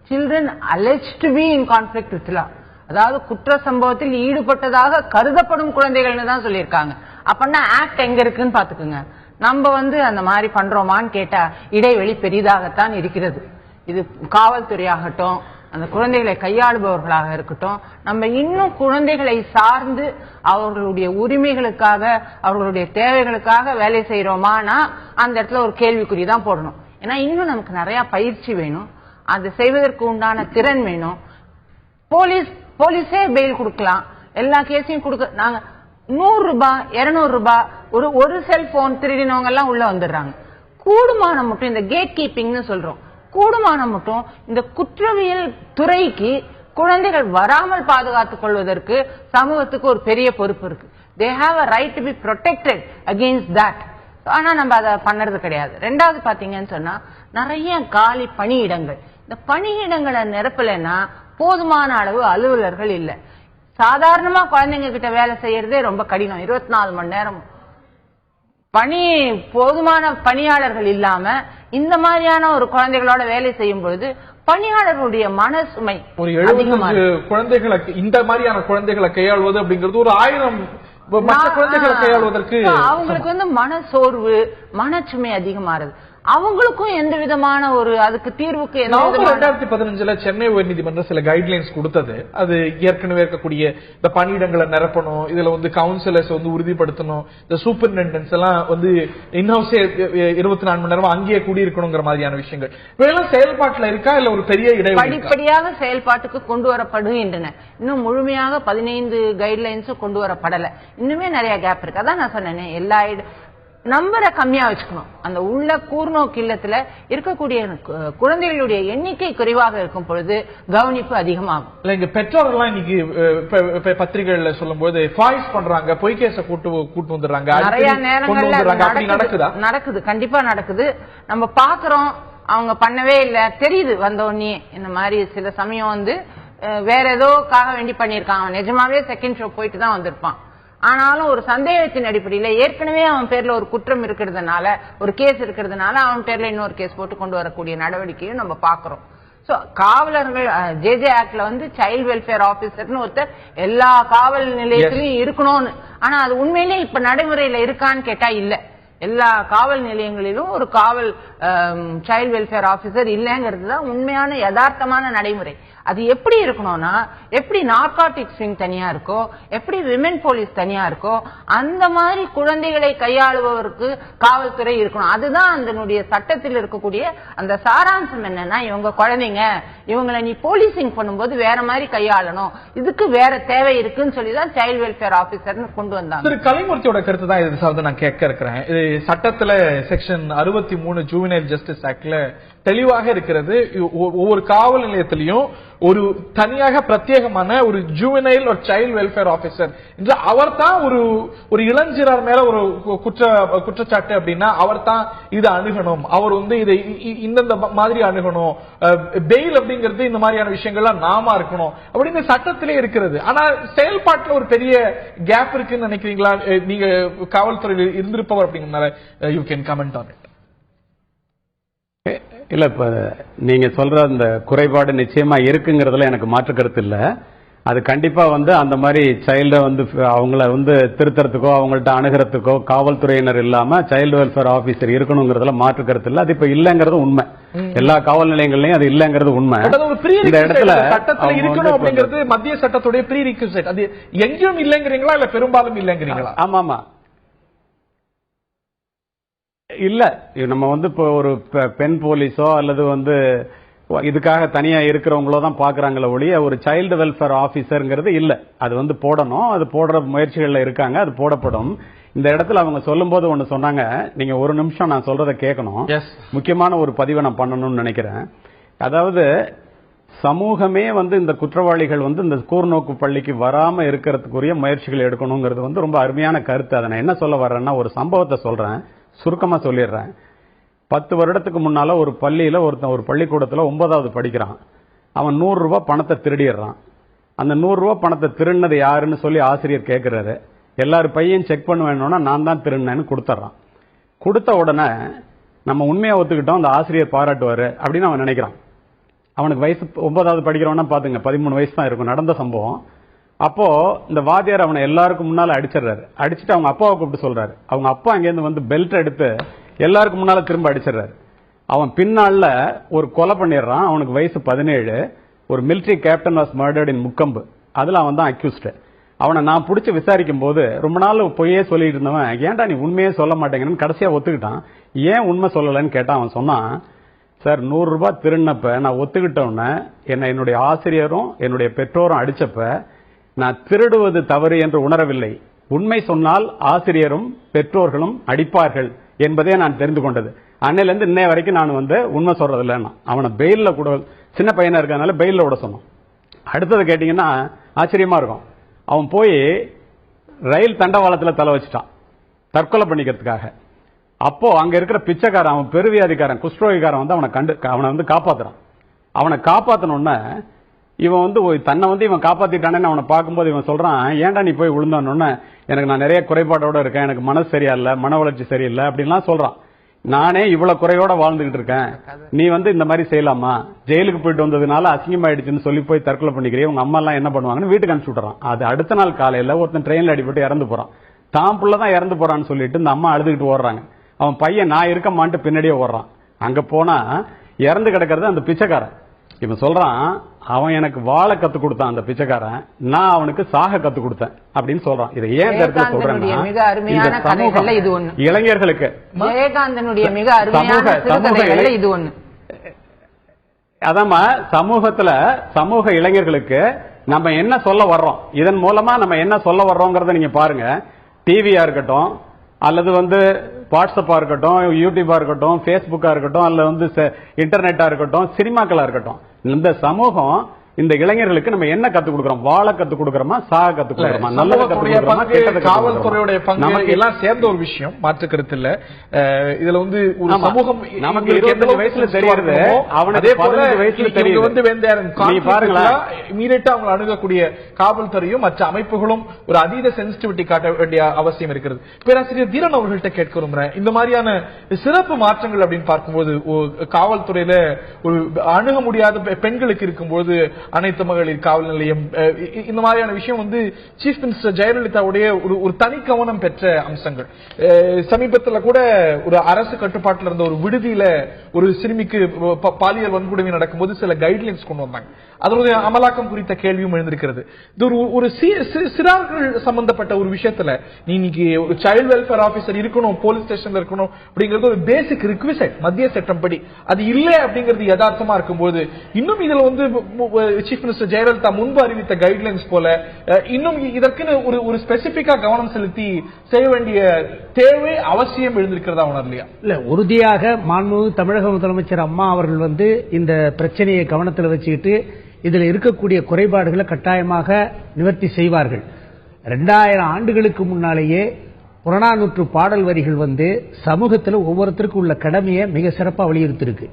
Children alleged to be in conflict with law, அதாவது குற்ற சம்பவத்தில் ஈடுபட்டதாக கருதப்படும் குழந்தைகள்னு தான் சொல்லியிருக்காங்க. அப்படின்னா ஆக்ட் எங்க இருக்குன்னு பாத்துக்கோங்க. நம்ம வந்து அந்த மாதிரி பண்றோமான்னு கேட்டா இடைவெளி பெரிதாகத்தான் இருக்கிறது. இது காவல்துறையாகட்டும், அந்த குழந்தைகளை கையாளுபவர்களாக இருக்கட்டும், நம்ம இன்னும் குழந்தைகளை சார்ந்து அவர்களுடைய உரிமைகளுக்காக அவர்களுடைய தேவைகளுக்காக வேலை செய்யறோமானா அந்த இடத்துல ஒரு கேள்விக்குறி தான் போடணும். ஏன்னா இன்னும் நமக்கு நிறைய பயிற்சி வேணும், அது செய்வதற்கு உண்டான திறன் வேணும். போலீஸே பெயில் கொடுக்கலாம், எல்லா கேஸையும் கொடுக்க. நாங்க 100 ரூபாய் 200 ரூபாய் ஒரு செல்போன் திருடினவங்க எல்லாம் உள்ள வந்துடுறாங்க. கூடுமானம் மட்டும் இந்த கேட் கீப்பிங்னு சொல்றோம், கூடுமானம் மட்டும் இந்த குற்றவியல் துறைக்கு குழந்தைகள் வராமல் பாதுகாத்துக் கொள்வதற்கு சமூகத்துக்கு ஒரு பெரிய பொறுப்பு இருக்கு. They have a right to be protected against that. ஆனா நம்ம அதை பண்ணறது கிடையாது. ரெண்டாவது பாத்தீங்கன்னு சொன்னா நிறைய காலி பணியிடங்கள். இந்த பணியிடங்களை நிரப்பலைன்னா போதுமான அளவு அலுவலர்கள் இல்ல. சாதாரணமா குழந்தைங்க கிட்ட வேலை செய்யறதே ரொம்ப கடினம். 24 மணி நேரம் போதுமான பணியாளர்கள் இல்லாம இந்த மாதிரியான ஒரு குழந்தைகளோட வேலை செய்யும் பொழுது பணியாளர்களுடைய மனசுமை ஒரு 75 குழந்தைகளை இந்த மாதிரியான குழந்தைகளை கையாள்வது அப்படிங்கிறது ஒரு 1000 மற்ற குழந்தைகளை கையாளுவதற்கு அவங்களுக்கு வந்து மன சோர்வு மனச்சுமை அதிகமாறுது. அவங்களுக்கும் எந்த விதமான ஒரு அதுக்கு தீர்வுக்கு 2015 சென்னை உயர்நீதிமன்றம் சில கைட்லைன்ஸ் கொடுத்தது. அது ஏற்கனவே இருக்கக்கூடிய இந்த பணியிடங்களை நிரப்பணும், இதுல வந்து கவுன்சிலர்ஸ் வந்து உறுதிப்படுத்தணும், இந்த சூப்பரிண்டென்டன்ஸ் எல்லாம் வந்து இன்ஹவுஸே 24 மணி நேரம் அங்கேயே கூடியிருக்கணுங்கிற மாதிரியான விஷயங்கள் இதெல்லாம் செயல்பாட்டுல இருக்கா இல்ல ஒரு பெரிய இடைவெளி? படிப்படியாக செயல்பாட்டுக்கு கொண்டு வரப்படுகின்றன. இன்னும் முழுமையாக 15 கைட்லைன்ஸும் கொண்டு வரப்படல. இன்னுமே நிறைய கேப் இருக்கு. அதான் நான் சொன்னேன், எல்லா நம்பரை கம்மியா வச்சுக்கணும். அந்த உள்ள கூர்நோக்கு இல்லத்துல இருக்கக்கூடிய குழந்தைகளுடைய எண்ணிக்கை குறைவாக இருக்கும் பொழுது கவனிப்பு அதிகமாகும். இங்க பெற்றோர்கள் இன்னைக்கு பத்திரிகைகள்ல சொல்லும் போது ஃபாய்ஸ் பண்றாங்க, பொய் கேஸ கூட்டு வந்துடுறாங்க. நிறைய நேரங்கள்ல நடக்குது, கண்டிப்பா நடக்குது. நம்ம பாக்குறோம், அவங்க பண்ணவே இல்ல தெரியுது வந்த உடனே. இந்த மாதிரி சில சமயம் வந்து வேற ஏதோக்காக வேண்டி பண்ணிருக்காங்க, நிஜமாவே செகண்ட் ஷோ போயிட்டு தான் வந்திருப்பான். ஆனாலும் ஒரு சந்தேகத்தின் அடிப்படையில ஏற்கனவே அவன் பேர்ல ஒரு குற்றம் இருக்கிறதுனால, ஒரு கேஸ் இருக்கிறதுனால அவன் பேர்ல இன்னொரு கேஸ் போட்டு கொண்டு வரக்கூடிய நடவடிக்கையும் நம்ம பாக்குறோம். சோ காவலர்கள் ஜேஜே ஆக்ட்ல வந்து சைல்ட் வெல்ஃபேர் ஆபீசர்னு ஒருத்தர் எல்லா காவல் நிலையத்திலயும் இருக்கணும்னு. ஆனா அது உண்மையிலே இப்ப நடைமுறையில இருக்கான்னு கேட்டா இல்ல. எல்லா காவல் நிலையங்களிலும் ஒரு காவல் சைல்ட் வெல்ஃபேர் ஆபீசர் இல்லங்கிறது தான் உண்மையான யதார்த்தமான நடைமுறை. அது எப்படி இருக்கணும்னா, எப்படி நார்காட்டிக்ஸ் விங் தனியா இருக்கோ, எப்படி விமென் போலீஸ் தனியா இருக்கோ, அந்த மாதிரி குழந்தைகளை கையாளுபவருக்கு காவல்துறை இருக்கணும். அதுதான் அதனுடைய சட்டத்தில் இருக்கக்கூடிய அந்த சாராம்சம். என்னன்னா, இவங்க குழந்தைங்க, இவங்களை நீ போலீசிங் பண்ணும்போது வேற மாதிரி கையாளணும், இதுக்கு வேற தேவை இருக்குன்னு சொல்லிதான் சைல்ட் வெல்ஃபேர் ஆபீசர்னு கொண்டு வந்தாங்க. திரு கலைமூர்த்தியோட கருத்து தான் இது சார்ந்து நான் கேட்க இருக்கிறேன். இது சட்டத்துல செக்ஷன் 63 ஜூவனைல் ஜஸ்டிஸ் ஆக்ட்ல தெளிவாக இருக்கிறது. ஒவ்வொரு காவல் நிலையத்திலையும் ஒரு தனியாக பிரத்யேகமான ஒரு ஜூவனைல் ஒரு சைல்ட் வெல்ஃபேர் ஆபீசர் என்று அவர் தான் ஒரு இளஞ்சிறார் மேல ஒரு குற்றச்சாட்டு அப்படின்னா அவர் தான் இதை அணுகணும், அவர் வந்து இதை இந்த மாதிரி அணுகணும், பெயில் அப்படிங்கிறது இந்த மாதிரியான விஷயங்கள்லாம் நாம இருக்கணும் அப்படின்னு சட்டத்திலே இருக்கிறது. ஆனா செயல்பாட்டுல ஒரு பெரிய கேப் இருக்குன்னு நினைக்கிறீங்களா? நீங்க காவல்துறையில் இருந்திருப்பவர் அப்படிங்கிறதுனால you can comment on it. இல்ல, இப்ப நீங்க சொல்ற அந்த குறைபாடு நிச்சயமா இருக்குங்கிறதுல எனக்கு மாற்று கருத்து இல்ல. அது கண்டிப்பா வந்து அந்த மாதிரி சைல்ட வந்து அவங்கள வந்து திருத்தறதுக்கோ அவங்கள்ட்ட அணுகிறதுக்கோ காவல்துறையினர் இல்லாம சைல்டு வெல்ஃபேர் ஆபீசர் இருக்கணுங்கிறதுல மாற்று கருத்து இல்ல. அது இப்ப இல்லங்கிறது உண்மை. எல்லா காவல் நிலையங்கள்லயும் அது இல்லங்கிறது உண்மை. இந்த இடத்துல சட்டத்துல இருக்கணும் அப்படிங்கிறது மத்திய சட்டத்துடைய ப்ரீ ரிக்விசிட். அது எங்கேயும் இல்லங்கிறீங்களா இல்ல பெரும்பாலும் இல்லங்கிறீங்களா? ஆமாமா இல்ல. நம்ம வந்து இப்போ ஒரு பெண் போலீஸோ அல்லது வந்து இதுக்காக தனியா இருக்கிறவங்களோ தான் பாக்குறாங்களே ஒழிய ஒரு சைல்டு வெல்ஃபேர் ஆபீசர்ங்கிறது இல்ல. அது வந்து போடணும், அது போடுற முயற்சிகள்ல இருக்காங்க, அது போடப்படும். இந்த இடத்துல அவங்க சொல்லும் போது ஒண்ணு சொன்னாங்க, நீங்க ஒரு நிமிஷம் நான் சொல்றத கேட்கணும். முக்கியமான ஒரு பதிவை நான் பண்ணணும்னு நினைக்கிறேன். அதாவது சமூகமே வந்து இந்த குற்றவாளிகள் வந்து இந்த கூர்நோக்கு பள்ளிக்கு வராம இருக்கிறதுக்குரிய முயற்சிகள் எடுக்கணுங்கிறது வந்து ரொம்ப அருமையான கருத்து. அதை நான் என்ன சொல்ல வர்றேன்னா, ஒரு சம்பவத்தை சொல்றேன், சுருக்கமா சொல்லிடுறேன். 10 வருடத்துக்கு முன்னால ஒரு பள்ளியில ஒரு பள்ளிக்கூடத்துல 9வது படிக்கிறான். அவன் 100 ரூபாய் பணத்தை திருடிடுறான். அந்த 100 ரூபாய் பணத்தை திருடினது யாருன்னு சொல்லி ஆசிரியர் கேட்கிறாரு. எல்லாரும் பையன் செக் பண்ண வேணும்னா நான் தான் திருநேன்னு கொடுத்துட்றான். கொடுத்த உடனே நம்ம உண்மையை ஒத்துக்கிட்டோம், அந்த ஆசிரியர் பாராட்டுவாரு அப்படின்னு அவன் நினைக்கிறான். அவனுக்கு வயசு 9வது படிக்கிறவனா பாத்துங்க, 13 வயசு தான் இருக்கும் நடந்த சம்பவம். அப்போ இந்த வாத்தியார் அவனை எல்லாருக்கும் முன்னால அடிச்சிடறாரு. அடிச்சுட்டு அவங்க அப்பாவை கூப்பிட்டு சொல்றாரு. அவங்க அப்பா அங்கேருந்து வந்து பெல்ட் எடுத்து எல்லாருக்கும் முன்னால திரும்ப அடிச்சிடறாரு. அவன் பின்னால ஒரு கொலை பண்ணிடுறான். அவனுக்கு வயசு 17. ஒரு மிலிட்டரி கேப்டன் வாஸ் மர்டர்ட் இன் முக்கம்பு. அதுல அவன் தான் அக்யூஸ்ட். அவனை நான் பிடிச்சி விசாரிக்கும் போது ரொம்ப நாள் பொய்யே சொல்லிட்டு இருந்தவன், ஏன்டா நீ உண்மையே சொல்ல மாட்டேங்கன்னு கடைசியா ஒத்துக்கிட்டான். ஏன் உண்மை சொல்லலன்னு கேட்டான். அவன் சொன்னான், சார் 100 ரூபாய் திருநப்ப நான் ஒத்துக்கிட்டவன என்னுடைய ஆசிரியரும் என்னுடைய பெற்றோரும் அடிச்சப்ப நான் திருடுவது தவறு என்று உணரவில்லை. உண்மை சொன்னால் ஆசிரியரும் பெற்றோர்களும் அடிப்பார்கள் என்பதே நான் தெரிந்து கொண்டது. அன்னையில இருந்து இன்னைய வரைக்கும் நான் வந்து உண்மை சொல்றது இல்லைன்னா. அவனை பெயில்ல கூட, சின்ன பையனா இருக்கிறதுனால பெயில்ல விட சொன்னான். அடுத்தது கேட்டீங்கன்னா ஆச்சரியமா இருக்கும். அவன் போய் ரயில் தண்டவாளத்துல தலை வச்சுட்டான் தற்கொலை பண்ணிக்கிறதுக்காக. அப்போ அங்க இருக்கிற பிச்சைக்காரன், அவன் பெருவியாதிக்காரன், குஷ்டரோகிக்காரன் வந்து அவனை வந்து காப்பாத்துறான். அவனை காப்பாத்தணும்னா இவன் வந்து தன்னை வந்து இவன் காப்பாத்திட்டானேன்னு அவனை பார்க்கும்போது இவன் சொல்றான், ஏன்டா நீ போய் விழுந்தானோன்னு, எனக்கு நான் நிறைய குறைபாடோட இருக்கேன், எனக்கு மனசு சரியில்லை, மன வளர்ச்சி சரியில்லை அப்படின்லாம் சொல்றான். நானே இவ்வளவு குறையோட வாழ்ந்துகிட்டு இருக்கேன், நீ வந்து இந்த மாதிரி செய்யலாமா, ஜெயிலுக்கு போயிட்டு வந்ததுனால அசிங்கமாயிடுச்சுன்னு சொல்லி போய் தற்கொலை பண்ணிக்கிறேன், உங்க அம்மா எல்லாம் என்ன பண்ணுவாங்கன்னு வீட்டுக்கு அனுப்பிச்சு விட்டுறான். அது அடுத்த நாள் காலையில ஒருத்தன் ட்ரெயின்ல அடிபட்டு இறந்து போறான். தான் புள்ளதான் இறந்து போறான்னு சொல்லிட்டு இந்த அம்மா அழுதுகிட்டு ஓடுறாங்க. அவன் பையன் நான் இருக்க மாட்டு பின்னாடியே ஓடுறான். அங்க போனா இறந்து கிடக்கிறது அந்த பிச்சைக்காரன். இவன் சொல்றான், அவன் எனக்கு வாழ கத்து கொடுத்தான் அந்த பிச்சைக்காரன், நான் அவனுக்கு சாக கத்து கொடுத்தேன் அப்படின்னு சொல்றான். இதை ஏன் சொல்றேன், இது ஒண்ணு இளைஞர்களுக்கு ஜெயகாந்தனுடைய மிக அருமையான இது ஒண்ணு. அதாம்மா சமூக இளைஞர்களுக்கு நம்ம என்ன சொல்ல வர்றோம், இதன் மூலமா நம்ம என்ன சொல்ல வர்றோங்கிறத நீங்க பாருங்க. டிவியா இருக்கட்டும், அல்லது வந்து வாட்ஸ்அப்பா இருக்கட்டும், யூடியூபா இருக்கட்டும், பேஸ்புக்கா இருக்கட்டும், அல்லது வந்து இன்டர்நெட்டா இருக்கட்டும், சினிமாக்களா இருக்கட்டும், இந்த சமூகம் இந்த இளைஞர்களுக்கு நம்ம என்ன கத்து கொடுக்கிறோம், வாழ கத்து கொடுக்கிறோமா, சாக கத்து கொடுக்கிறோமா, நல்ல காவல்துறையுடைய பங்கு எல்லாம் சேர்ந்த ஒரு விஷயம், மாற்று கருத்து இல்ல. இதுல வந்து ஒரு சமூகம் நமக்கு 25 வயசுல தெரியுது, அவனுக்கு 15 வயசுல தெரியுது வந்து இமீடியட்டா அவங்க அணுகக்கூடிய காவல்துறையும் மற்ற அமைப்புகளும் ஒரு அதீத சென்சிட்டிவிட்டி காட்ட வேண்டிய அவசியம் இருக்கிறது. பேராசிரியர் தீரன் அவர்கள்ட்ட கேட்க விரும்புறேன், இந்த மாதிரியான சிறப்பு மாற்றங்கள் அப்படின்னு பார்க்கும்போது காவல்துறையில ஒரு அணுக முடியாத பெண்களுக்கு இருக்கும்போது அனைத்து மகளிர் காவல் நிலையம், இந்த மாதிரியான விஷயம் வந்து சீஃப் மினிஸ்டர் ஜெயலலிதாவுடைய ஒரு தனி கவனம் பெற்ற அம்சங்கள். சமீபத்தில் கூட ஒரு அரசு கட்டுப்பாட்டில் இருந்த ஒரு விடுதியில ஒரு சிறுமிக்கு பாலியல் வன்கொடுமை நடக்கும்போது சில கைட்லைன்ஸ் கொண்டு வந்தாங்க. அதனுடைய அமலாக்கம் குறித்த கேள்வியும் எழுந்திருக்கிறது. இது ஒரு சிறார்கள் சம்பந்தப்பட்ட ஒரு விஷயத்துல நீங்க ஒரு சைல்ட் வெல்ஃபேர் ஆபீசர் இருக்கணும், போலீஸ் ஸ்டேஷன்ல இருக்கணும் அப்படிங்கிறது ஒரு பேசிக் ரிக்விசைட் மத்திய சட்டம் படி. அது இல்ல அப்படிங்கிறது யதார்த்தமா இருக்கும்போது இன்னும் இதுல வந்து சீஃப் மினிஸ்டர் ஜெயலலிதா முன்பு அறிவித்த கைட்லைன்ஸ் போல இன்னும் இதற்குன்னு ஒரு ஸ்பெசிபிக்கா கவனம் செலுத்தி செய்ய வேண்டிய தேவை அவசியம் எழுந்திருக்கிறதா உணரலையா? இல்ல, உறுதியாக மாண்புமிகு தமிழக முதலமைச்சர் அம்மா அவர்கள் வந்து இந்த பிரச்சனையை கவனத்தில் வச்சுக்கிட்டு இதுல இருக்கக்கூடிய குறைபாடுகளை கட்டாயமாக நிவர்த்தி செய்வார்கள். 2000 ஆண்டுகளுக்கு முன்னாலேயே புறநானூற்று பாடல் வரிகள் வந்து சமூகத்தில் ஒவ்வொருத்தருக்கும் உள்ள கடமையை மிக சிறப்பாக வலியுறுத்திருக்கு.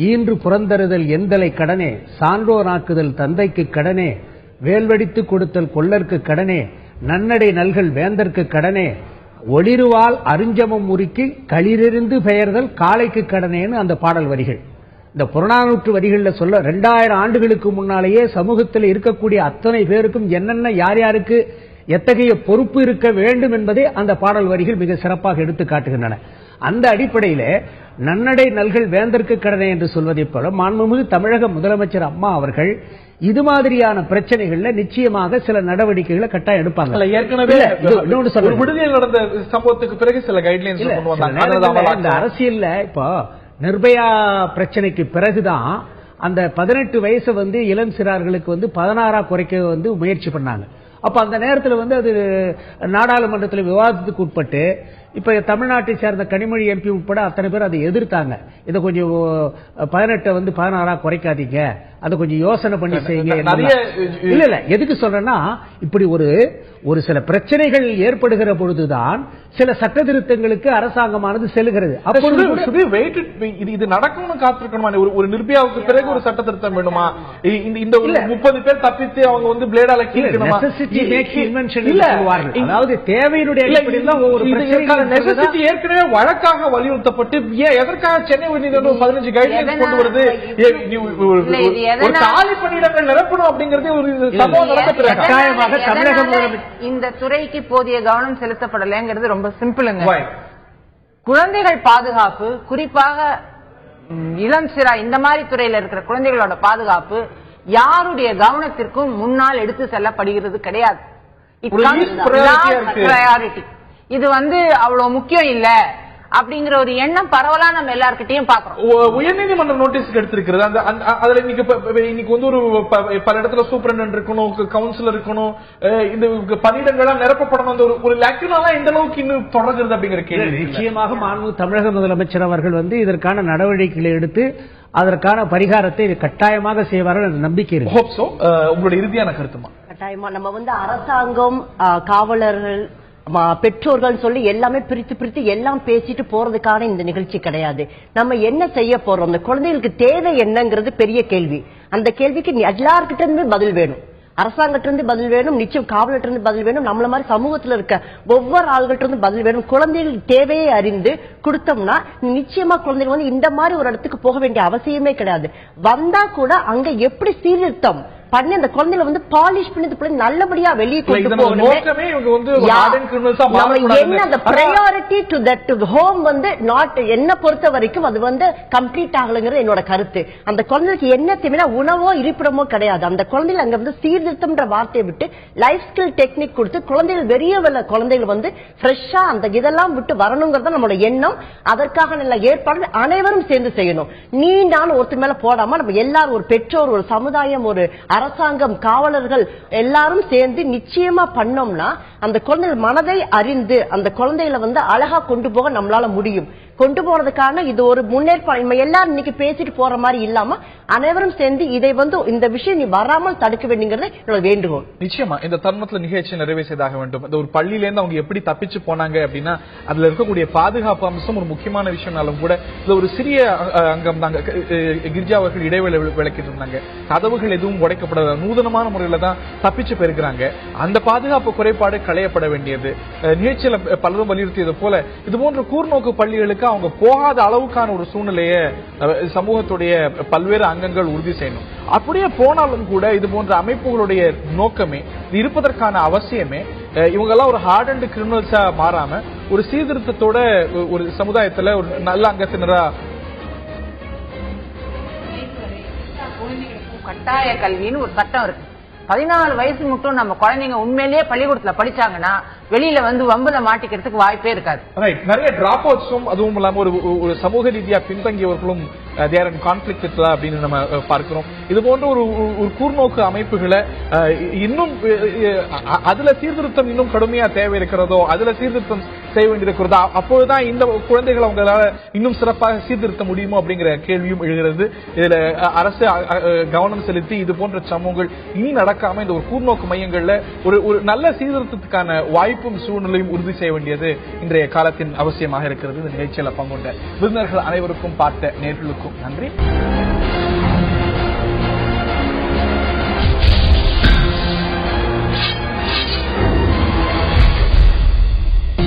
ஈன்று புறந்தருதல் எந்தலை கடனே, சான்றோராக்குதல் தந்தைக்கு கடனே, வேல்வடித்து கொடுத்தல் கொள்ளற்கு கடனே, நன்னடை நல்கள் வேந்தற்கு கடனே, ஒளிருவால் அருஞ்சமம் முறுக்கி களிரிருந்து பெயர்தல் காளைக்கு கடனேன்னு அந்த பாடல் வரிகள். இந்த புறநானூற்று வரிகளில் சொல்ல 2000 ஆண்டுகளுக்கு முன்னாலேயே சமூகத்தில் இருக்கக்கூடிய அத்தனை பேருக்கும் என்னென்ன யார் யாருக்கு எத்தகைய பொறுப்பு இருக்க வேண்டும் என்பதை அந்த பாடல் வரிகள் மிக சிறப்பாக எடுத்து காட்டுகின்றன. அந்த அடிப்படையில் நன்னடை நல்கள் வேந்தற்கு கடனை என்று சொல்வதை போல மாண்புமிகு தமிழக முதலமைச்சர் அம்மா அவர்கள் இது மாதிரியான பிரச்சனைகள்ல நிச்சயமாக சில நடவடிக்கைகளை கட்டாயம் எடுப்பாங்க. ஏற்கனவே விடுதலையில் நடந்த சம்பவத்துக்கு பிறகு சில கைட்லைன்ஸ் இந்த அரசியல்ல இப்போ நிர்பயா பிரச்சனைக்கு பிறகுதான் அந்த 18 வயசு வந்து இளம் சிறார்களுக்கு வந்து 16 குறைக்க வந்து முயற்சி பண்ணாங்க. அப்ப அந்த நேரத்தில் வந்து அது நாடாளுமன்றத்தில் விவாதத்துக்கு உட்பட்டு இப்ப தமிழ்நாட்டை சேர்ந்த கனிமொழி எம்பி உட்பட அத்தனை பேர் அதை எதிர்த்தாங்க. இதை கொஞ்சம் 18 வந்து 16 குறைக்காதீங்க அதை கொஞ்சம் யோசனை பண்ணி செய்யுங்க. நிறைய இல்ல எதுக்கு சொல்றேன்னா, இப்படி ஒரு சில பிரச்சனைகள் ஏற்படுகிற பொழுதுதான் சில சட்ட திருத்தங்களுக்கு அரசாங்கமானது செல்கிறது. இது நடக்கணும்னு காத்திருக்கணுமா? ஒரு நிர்பயாவுக்கு பிறகு ஒரு சட்ட திருத்தம் வேணுமா? இந்த 30 பேர் தப்பித்து அவங்க வந்து பிளேடால கீழணுமா? அதாவது தேவையினுடைய நெசசிட்டி ஏற்கனவே வழக்காக வலியுறுத்தப்பட்டு எதற்காக சென்னை உயர்நீதிமன்றம் 15 கைட்லைன்ஸ் கொண்டு வருது? ஒரு காலி பணியிடங்கள் நிரப்பணும் அப்படிங்கறது ஒரு சம்பவம் நடக்க தமிழகம் இந்த துறைக்கு போதிய கவனம் செலுத்தப்படலைங்கிறது ரொம்ப சிம்பிளுங்க. குழந்தைகள் பாதுகாப்பு, குறிப்பாக இளம் சிறா இந்த மாதிரி துறையில இருக்கிற குழந்தைகளோட பாதுகாப்பு யாருடைய கவனத்திற்கும் முன்னால் எடுத்து செல்லப்படுகிறது கிடையாது. இது வந்து அவ்வளவு முக்கியம் இல்ல அப்படிங்கிற ஒரு எண்ணம் பரவலா நம்ம எல்லார்கிட்டையும் பாக்குறோம். உயர்நீதிமன்றம் நோட்டீஸ் எடுத்திருக்கிறது. அதுல இன்னைக்கு வந்து ஒரு பல இடத்துல சூப்பரண்ட் இருக்கணும், கவுன்சிலர் இருக்கணும், இந்த பணியிடங்கள்லாம் நிரப்பப்படணும். ஒரு லாக்யூனாலாம் எந்த அளவுக்கு இன்னும் தொடர்கிறது அப்படிங்கிற கேள்வி. நிச்சயமாக மாண்புமிகு தமிழக முதலமைச்சர் அவர்கள் வந்து இதற்கான நடவடிக்கைகளை எடுத்து அதற்கான பரிகாரத்தை கட்டாயமாக செய்வார்கள் என்ற நம்பிக்கை இருக்கு. உங்களுடைய இறுதியான கருத்துமா? கட்டாயமா நம்ம வந்து அரசாங்கம், காவலர்கள், பெற்றோர்கள் சொல்லி எல்லாமே பிரித்து எல்லாம் பேசிட்டு போறதுக்கான இந்த நிகழ்ச்சி கிடையாது. நம்ம என்ன செய்ய போறோம், அந்த குழந்தைகளுக்கு தேவை என்னங்கிறது பெரிய கேள்வி. அந்த கேள்விக்கு எல்லார்கிட்ட இருந்து பதில் வேணும். அரசாங்கத்தில இருந்து பதில் வேணும், நிச்சயம் காவலர்கிட்ட இருந்து பதில் வேணும், நம்மள மாதிரி சமூகத்துல இருக்க ஒவ்வொரு ஆள்கிட்ட இருந்து பதில் வேணும். குழந்தைகள் தேவையை அறிந்து கொடுத்தோம்னா நிச்சயமா குழந்தைகள் வந்து இந்த மாதிரி ஒரு இடத்துக்கு போக வேண்டிய அவசியமே கிடையாது. வந்தா கூட அங்க எப்படி சீர்திருத்தம் பண்ணி அந்த குழந்தைகளை வந்து பாலிஷ் பண்ணி நல்லபடியா வெளியே கொண்டு போகணும். என்ன பொறுத்த வரைக்கும் அது வந்து கம்ப்ளீட் ஆகலைங்கிறது என்னோட கருத்து. அந்த குழந்தைக்கு என்ன தேவைன்னா உணவோ இருப்பிடமோ கிடையாது. அந்த குழந்தைகள் அங்க வந்து சீர்திருத்தம்ன்ற வார்த்தையை விட்டு லைஃப் ஸ்கில் டெக்னிக் கொடுத்து குழந்தைகள் வெறிய குழந்தைகள் வந்து ஃப்ரெஷ்ஷா அந்த இதெல்லாம் விட்டு வரணுங்கிறது நம்மளோட எண்ணம். அதற்காக நல்ல ஏற்பாடு அனைவரும் சேர்ந்து செய்யணும். நீ நான் ஒருத்தர் மேல போடாம நம்ம எல்லாரும், ஒரு பெற்றோர், ஒரு சமுதாயம், ஒரு அரசாங்கம், காவலர்கள் எல்லாரும் சேர்ந்து நிச்சயமா பண்ணோம்னா அந்த குழந்தைகள் மனதை அறிந்து அந்த குழந்தைகளை வந்து அழகா கொண்டு போக நம்மளால முடியும். கொண்டு போறதுக்கான இது ஒரு முன்னேற்பாடு. எல்லாரும் இன்னைக்கு பேசிட்டு போற மாதிரி இல்லாம அனைவரும் சேர்ந்து இதை வந்து இந்த விஷயம் நீ வராமல் தடுக்க வேண்டியது என்னோட வேண்டுகோள். நிச்சயமா இந்த தருணத்துல நிகழ்ச்சி நிறைவே செய்தாக வேண்டும். இந்த ஒரு பள்ளியில இருந்து அவங்க எப்படி தப்பிச்சு போனாங்க அப்படின்னா அதுல இருக்கக்கூடிய பாதுகாப்பு அம்சம் ஒரு முக்கியமான விஷயம்னாலும் கூட இது ஒரு சிறிய அங்கம் தாங்க. கிரிஜா அவர்கள் இடைவேளை விளக்கிட்டு இருந்தாங்க. கதவுகள் எதுவும் உடைக்கப்படாத நூதனமான முறையில தான் தப்பிச்சு போயிருக்கிறாங்க. அந்த பாதுகாப்பு குறைபாடு களையப்பட வேண்டியது. நிகழ்ச்சியில பலரும் வலியுறுத்தியது போல இது போன்ற கூர்நோக்கு பள்ளிகளுக்கு அவங்க போகாத அளவுக்கான ஒரு சூழ்நிலையை சமூகத்துடைய பல்வேறு அங்கங்கள் உறுதி செய்யணும். அப்படியே போனாலும் கூட இது போன்ற அமைப்புகளுடைய நோக்கமே இருப்பதற்கான அவசியமே இவங்கெல்லாம் ஒரு ஹார்ட் அண்ட் கிரிமினல்ஸா மாறாம ஒரு சீர்திருத்தத்தோட ஒரு சமுதாயத்துல ஒரு நல்ல அங்கத்தினரா கட்டாய கல்வின்னு ஒரு சட்டம் இருக்கு. 14 வயசு மட்டும் நம்ம குழந்தைங்க உண்மையிலேயே பள்ளிக்கூடத்துல படிச்சாங்கன்னா வெளியில வந்து வம்புல மாட்டிக்கிறதுக்கு வாய்ப்பே இருக்காது. நிறைய டிராப் அவுட்ஸும் அதுவும் இல்லாம ஒரு சமூக ரீதியா பின்தங்கியவர்களும் தேர் இன் கான்ஃபிளிக்ட் அப்படின்னு நம்ம பார்க்கிறோம். இது போன்ற ஒரு கூர்நோக்கு அமைப்புகளை இன்னும் அதுல சீர்திருத்தம் இன்னும் கடுமையா தேவை இருக்கிறதோ, அதுல சீர்திருத்தம் செய்ய வேண்டியிருக்கிறதோ, அப்போதுதான் இந்த குழந்தைகளை அவங்களால இன்னும் சிறப்பாக சீர்திருத்த முடியுமோ அப்படிங்கிற கேள்வியும் எழுகிறது. இதுல அரசு கவனம் செலுத்தி இது போன்ற சம்பவங்கள் இனி நடக்காம இந்த ஒரு கூர்நோக்கு மையங்கள்ல ஒரு நல்ல சீர்திருத்தத்துக்கான வாய்ப்பும் சூழ்நிலையும் உறுதி செய்ய வேண்டியது இன்றைய காலத்தின் அவசியமாக இருக்கிறது. இந்த நிகழ்ச்சியில பங்குண்ட விருந்தினர்கள் அனைவருக்கும் பார்த்த நேர்களுக்கும் நன்றி.